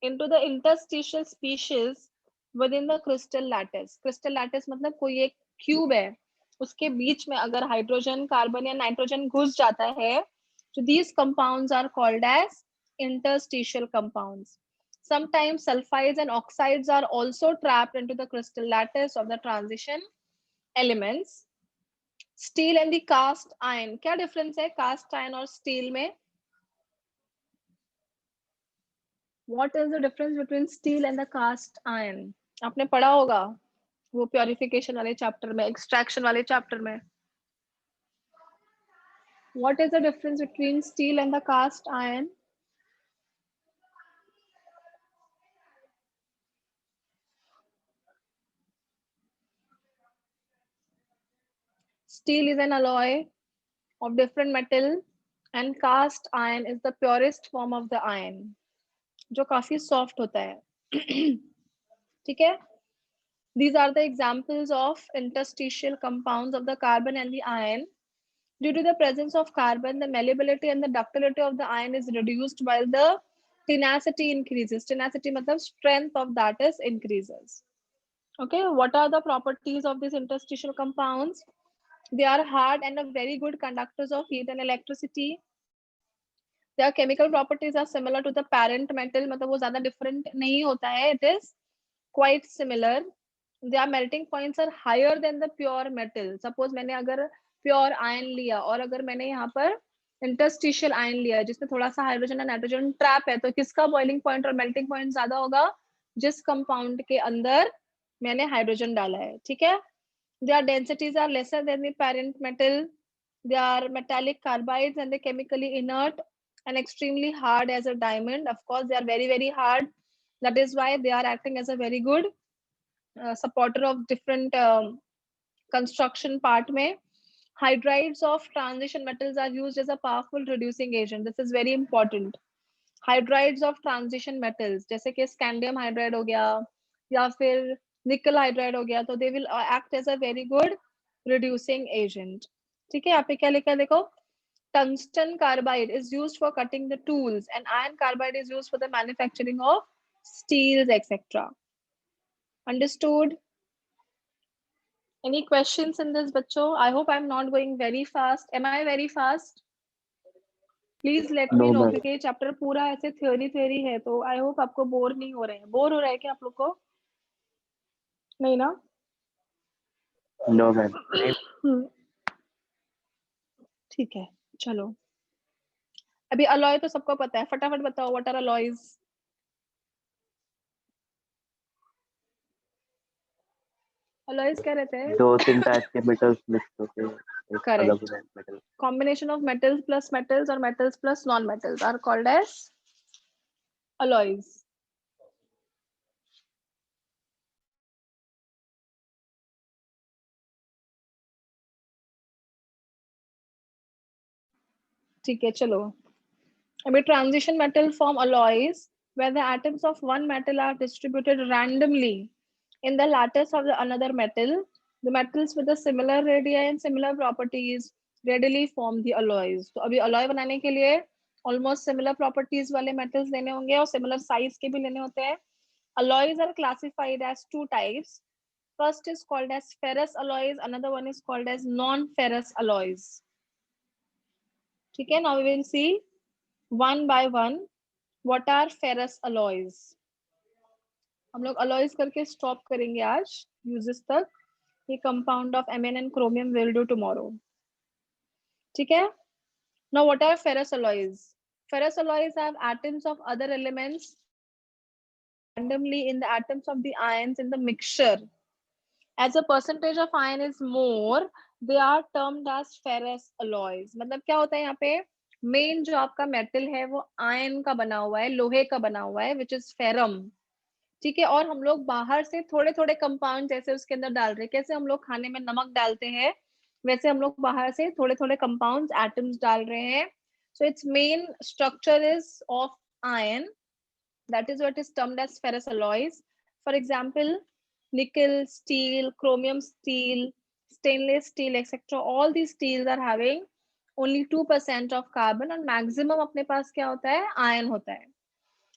into the interstitial species within the crystal lattice. Crystal lattice मतलब कोई एक क्यूब है, उसके बीच में अगर हाइड्रोजन, कार्बन या नाइट्रोजन घुस जाता है, so these compounds are called as interstitial compounds. Sometimes sulfides and oxides are also trapped into the crystal lattice of the transition elements. Steel and the cast iron, क्या difference है cast iron और steel में? What is the difference between steel and the cast iron? आपने पढ़ा होगा वो purification वाले chapter में, एक्सट्रैक्शन वाले चैप्टर में। What is the difference between steel and the cast iron? Steel is an alloy of different metal and cast iron is the purest form of the iron, जो काफी soft होता है। ठीक है, these are the examples of interstitial compounds of the carbon and the iron. Due to the presence of carbon, the malleability and the ductility of the iron is reduced while the tenacity increases. Tenacity matlab strength of that is increases. Okay, what are the properties of these interstitial compounds? They are hard and a very good conductors of heat and electricity. Their chemical properties are similar to the parent metal, मतलब वो ज़्यादा different नहीं होता है, it is quite similar. Their melting points are higher than the pure metal. Suppose मैंने अगर pure iron लिया और अगर मैंने यहाँ पर interstitial iron लिया जिसमें थोड़ा सा हाइड्रोजन और नाइट्रोजन ट्रैप है, तो किसका बॉइलिंग पॉइंट और मेल्टिंग पॉइंट ज्यादा होगा? जिस कंपाउंड के अंदर मैंने हाइड्रोजन डाला है। ठीक है, their densities are lesser than the parent metal. They are metallic carbides and they chemically inert and extremely hard as a diamond. Of course, they are very, very hard. That is why they are acting as a very good supporter of different construction part mein. Hydrides of transition metals are used as a powerful reducing agent. This is very important. Hydrides of transition metals, जैसे कि scandium hydride हो गया या फिर nickel hydride हो गया, तो they will act as a very good reducing agent. ठीक है, यहाँ पे क्या लिखा है देखो, tungsten carbide is used for cutting the tools and iron carbide is used for the manufacturing of steels, etc. Understood? Any questions in this, बच्चों? I hope I'm not going very fast. Am I very fast? Please let me No, no, ma'am. क्योंकि chapter पूरा ऐसे theory है, तो I hope आपको bore नहीं हो रहे हैं। बोर हो रहा है क्या आप लोग को? नहीं ना? No, ma'am. ठीक है, चलो अभी अलॉय तो सबको पता है, फटाफट बताओ व्हाट आर अलॉयज? अलॉयज क्या रहते हैं? 2-3 टाइप के मेटल्स मिक्स होके एक अलग correct, metal. combination of metals plus metals or metals plus non-metals are called as alloys. ठीक है, चलो अभी transition metal form alloys where the atoms of one metal are distributed randomly in the lattice of the another metal, the metals with the similar radii and similar properties readily form the alloys. तो अभी alloy बनाने के लिए almost similar properties वाले metals लेने होंगे और similar size के भी लेने होते हैं. Alloys are classified as two types. First is called as ferrous alloys, another one is called as non-ferrous alloys. ठीक है, now we will see one by one what are ferrous alloys. हम लोग alloys करके stop करेंगे आज uses तक. ये compound of Mn and chromium will do tomorrow. ठीक है. Now what are ferrous alloys? Ferrous alloys have atoms of other elements randomly in the atoms of the ions in the mixture. As a percentage of iron is more, they are termed as ferrous alloys. मतलब क्या होता है यहाँ पे, main जो आपका metal है वो आयन का बना हुआ है, लोहे का बना हुआ है, विच इज फेरम. ठीक है, और हम लोग बाहर से थोड़े थोड़े कंपाउंड जैसे उसके अंदर डाल रहे हैं, कैसे हम लोग खाने में नमक डालते हैं वैसे हम लोग बाहर से थोड़े थोड़े कंपाउंड्स एटम्स डाल रहे हैं. So it's main structure is of ion, that is what is termed as ferrous alloys. For example, nickel, steel, chromium steel, stainless steel, etc. All these steels are having only 2% of carbon and maximum अपने पास क्या होता है, iron होता है.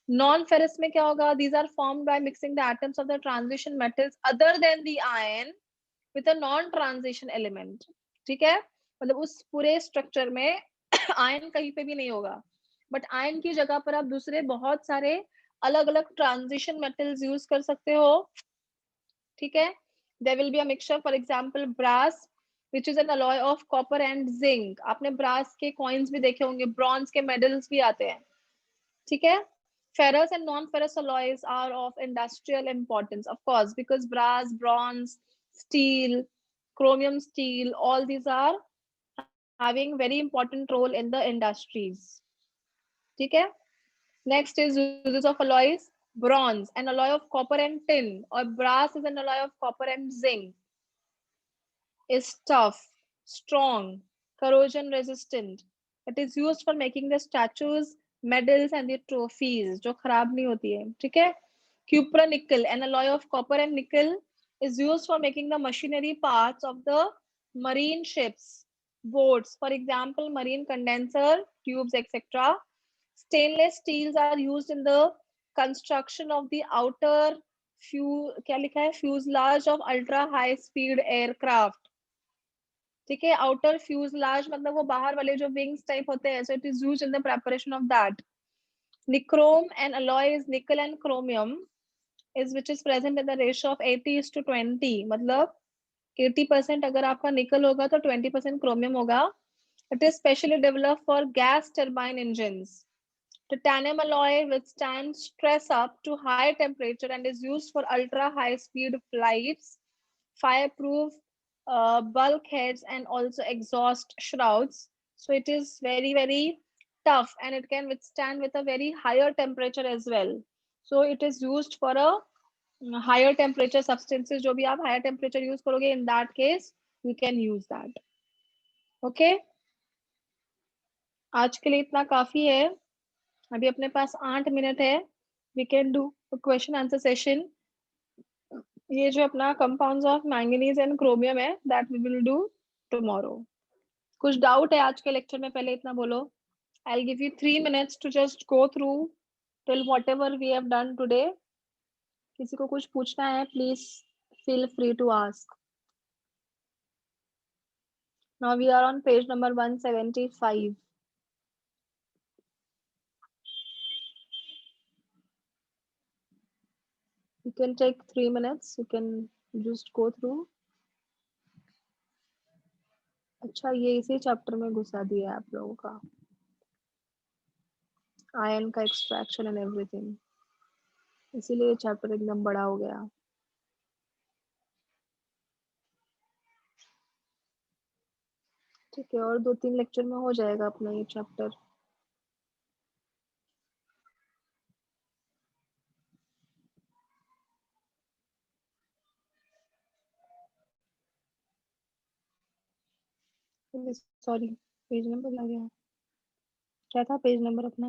Non-ferrous में क्या होगा, these are formed by mixing the atoms of the transition metals other than the iron with a non-transition element. ठीक है, मतलब उस पूरे स्ट्रक्चर में iron कहीं पे भी नहीं होगा, बट आयन की जगह पर आप दूसरे बहुत सारे अलग अलग ट्रांजिशन मेटल्स यूज कर सकते हो. ठीक है, there will be a mixture. For example brass which is an alloy of copper and zinc. आपने ब्रास के कॉइन्स भी देखे होंगे, ब्रॉन्ज के मेडल्स भी आते हैं. ठीक है, ferrous and non-ferrous alloys are of industrial importance, of course, because brass, bronze, steel, chromium steel, all these are having very important role in the industries. ठीक है. Next is uses of alloys. Bronze, an alloy of copper and tin, or brass is an alloy of copper and zinc. Is tough, strong, corrosion resistant. It is used for making the statues, medals and the trophies जो खराब नहीं होती है. ठीक है. Cupronickel, an alloy of copper and nickel, is used for making the machinery parts of the marine ships, boats. For example, marine condenser tubes, etc. Stainless steels are used in the construction of the outer क्या लिखा है, fuselage of ultra high speed aircraft. ठीक है, outer fuselage मतलब वो बाहर वाले जो wings type होते हैं, so it is used in the preparation of that. Nichrome, an alloy is nickel and chromium, is which is present in the ratio of 80:20. मतलब 80% अगर आपका निकल होगा तो 20% chromium होगा. It is specially developed for gas turbine engines. Titanium alloy withstands stress up to high temperature and is used for ultra high speed flights, fireproof bulkheads and also exhaust shrouds. So it is very very tough and it can withstand with a very higher temperature as well. So it is used for a higher temperature substances. जो भी आप higher temperature use करोगे, in that case you can use that. Okay, आज के लिए इतना काफी है. अभी अपने पास 8 मिनट है. We can do question answer session. ये जो अपना compounds of manganese and chromium है, that we will do tomorrow. कुछ डाउट है आज के लेक्चर में? पहले इतना बोलो. I will give you 3 minutes to just go through till whatever we have done today. किसी को कुछ पूछना है, please feel free to ask. Now we are on page number 175. You can take 3 minutes. You can just go through. अच्छा, ये इसी chapter में घुसा दिया है आप लोगों का, आयन का एक्सट्रैक्शन एंड एवरीथिंग. इसीलिए चैप्टर एकदम बड़ा हो गया. ठीक है, और 2-3 लेक्चर में हो जाएगा अपना ये चैप्टर. सॉरी, पेज नंबर आ गया. क्या था पेज नंबर अपना?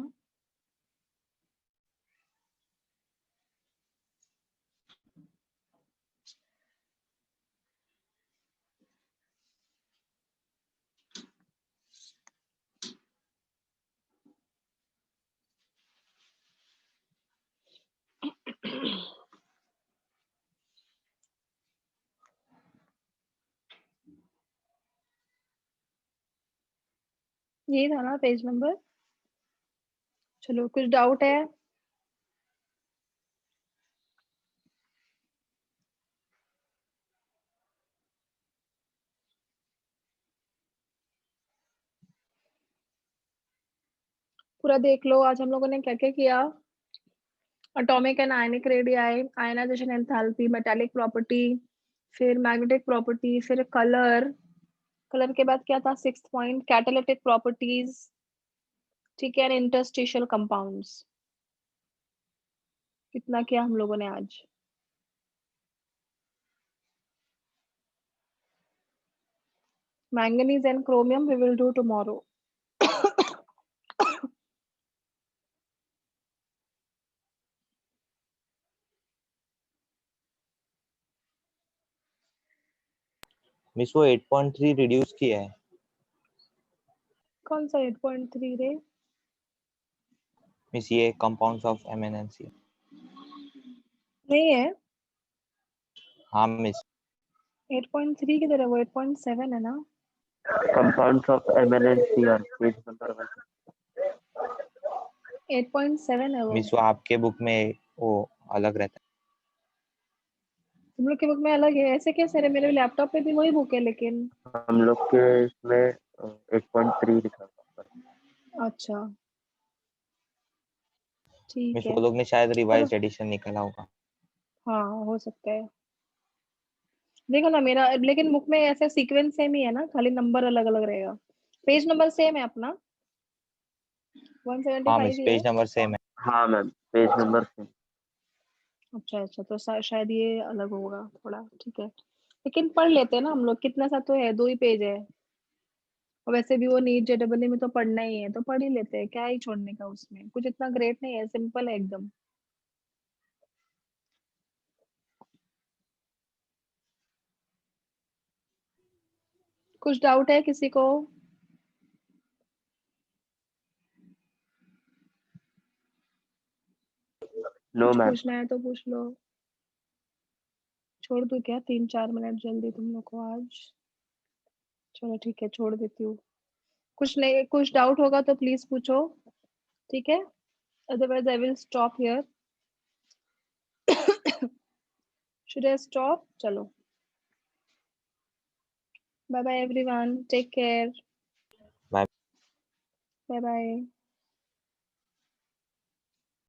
यही था ना पेज नंबर। चलो कुछ डाउट है? पूरा देख लो आज हम लोगों ने क्या क्या किया। Atomic and ionic radii, ionisation enthalpy, metallic property, फिर मैग्नेटिक प्रॉपर्टी, फिर कलर, कलर के बाद क्या था 6th पॉइंट, कैटालिटिक प्रॉपर्टीज, ठीक है, इंटरस्टिशियल कंपाउंड्स। कितना किया हम लोगों ने आज? Manganese and chromium we will do tomorrow. Miss वो 8.3 रिड्यूस किया है। कौन सा 8.3 रे? मिस ये कंपाउंड्स ऑफ MnNC। नहीं है, हाँ मिस। 8.3 किधर है? वो 8.7 है ना। Compounds of MnNCr, page number 1. 8.7 है वो। मिस वो आपके बुक में वो अलग रहता तुम लोग के बुक में अलग है? ऐसे कैसे रे? मेरे लैपटॉप पे भी वही बुक है लेकिन। हम लोग के इसमें 8.3 लिखा हुआ है। अच्छा है। ठीक मिस है, वो लोग ने शायद चलो। रिवाइज्ड एडिशन निकाला होगा। हाँ हो सकता है। देखो ना मेरा, लेकिन बुक में ऐसे सीक्वेंस सेम ही है ना, खाली नंबर अलग अलग रहेगा। पेज नंबर सेम है अपना, हाँ 175 मिस ही है। पेज नंबर सेम है। हाँ मैम, पेज नंबर से। अच्छा अच्छा, तो शायद ये अलग होगा थोड़ा, ठीक है। लेकिन पढ़ लेते हैं ना हम लोग, कितना सा तो है, 2 ही पेज है। और वैसे भी वो नीट जेडबल में तो पढ़ना ही है, तो पढ़ ही लेते हैं, क्या ही छोड़ने का उसमें, कुछ इतना ग्रेट नहीं है, सिंपल है एकदम। कुछ डाउट है किसी को? नो कुछ मैम। पूछना है तो पूछ लो। छोड़ दूं क्या 3-4 मिनट जल्दी तुम लोग को आज? चलो ठीक है, छोड़ देती हूँ। कुछ नहीं, कुछ डाउट होगा तो प्लीज पूछो, ठीक है, otherwise I will stop here. Should I stop? चलो, bye bye everyone, take care, bye. Bye bye.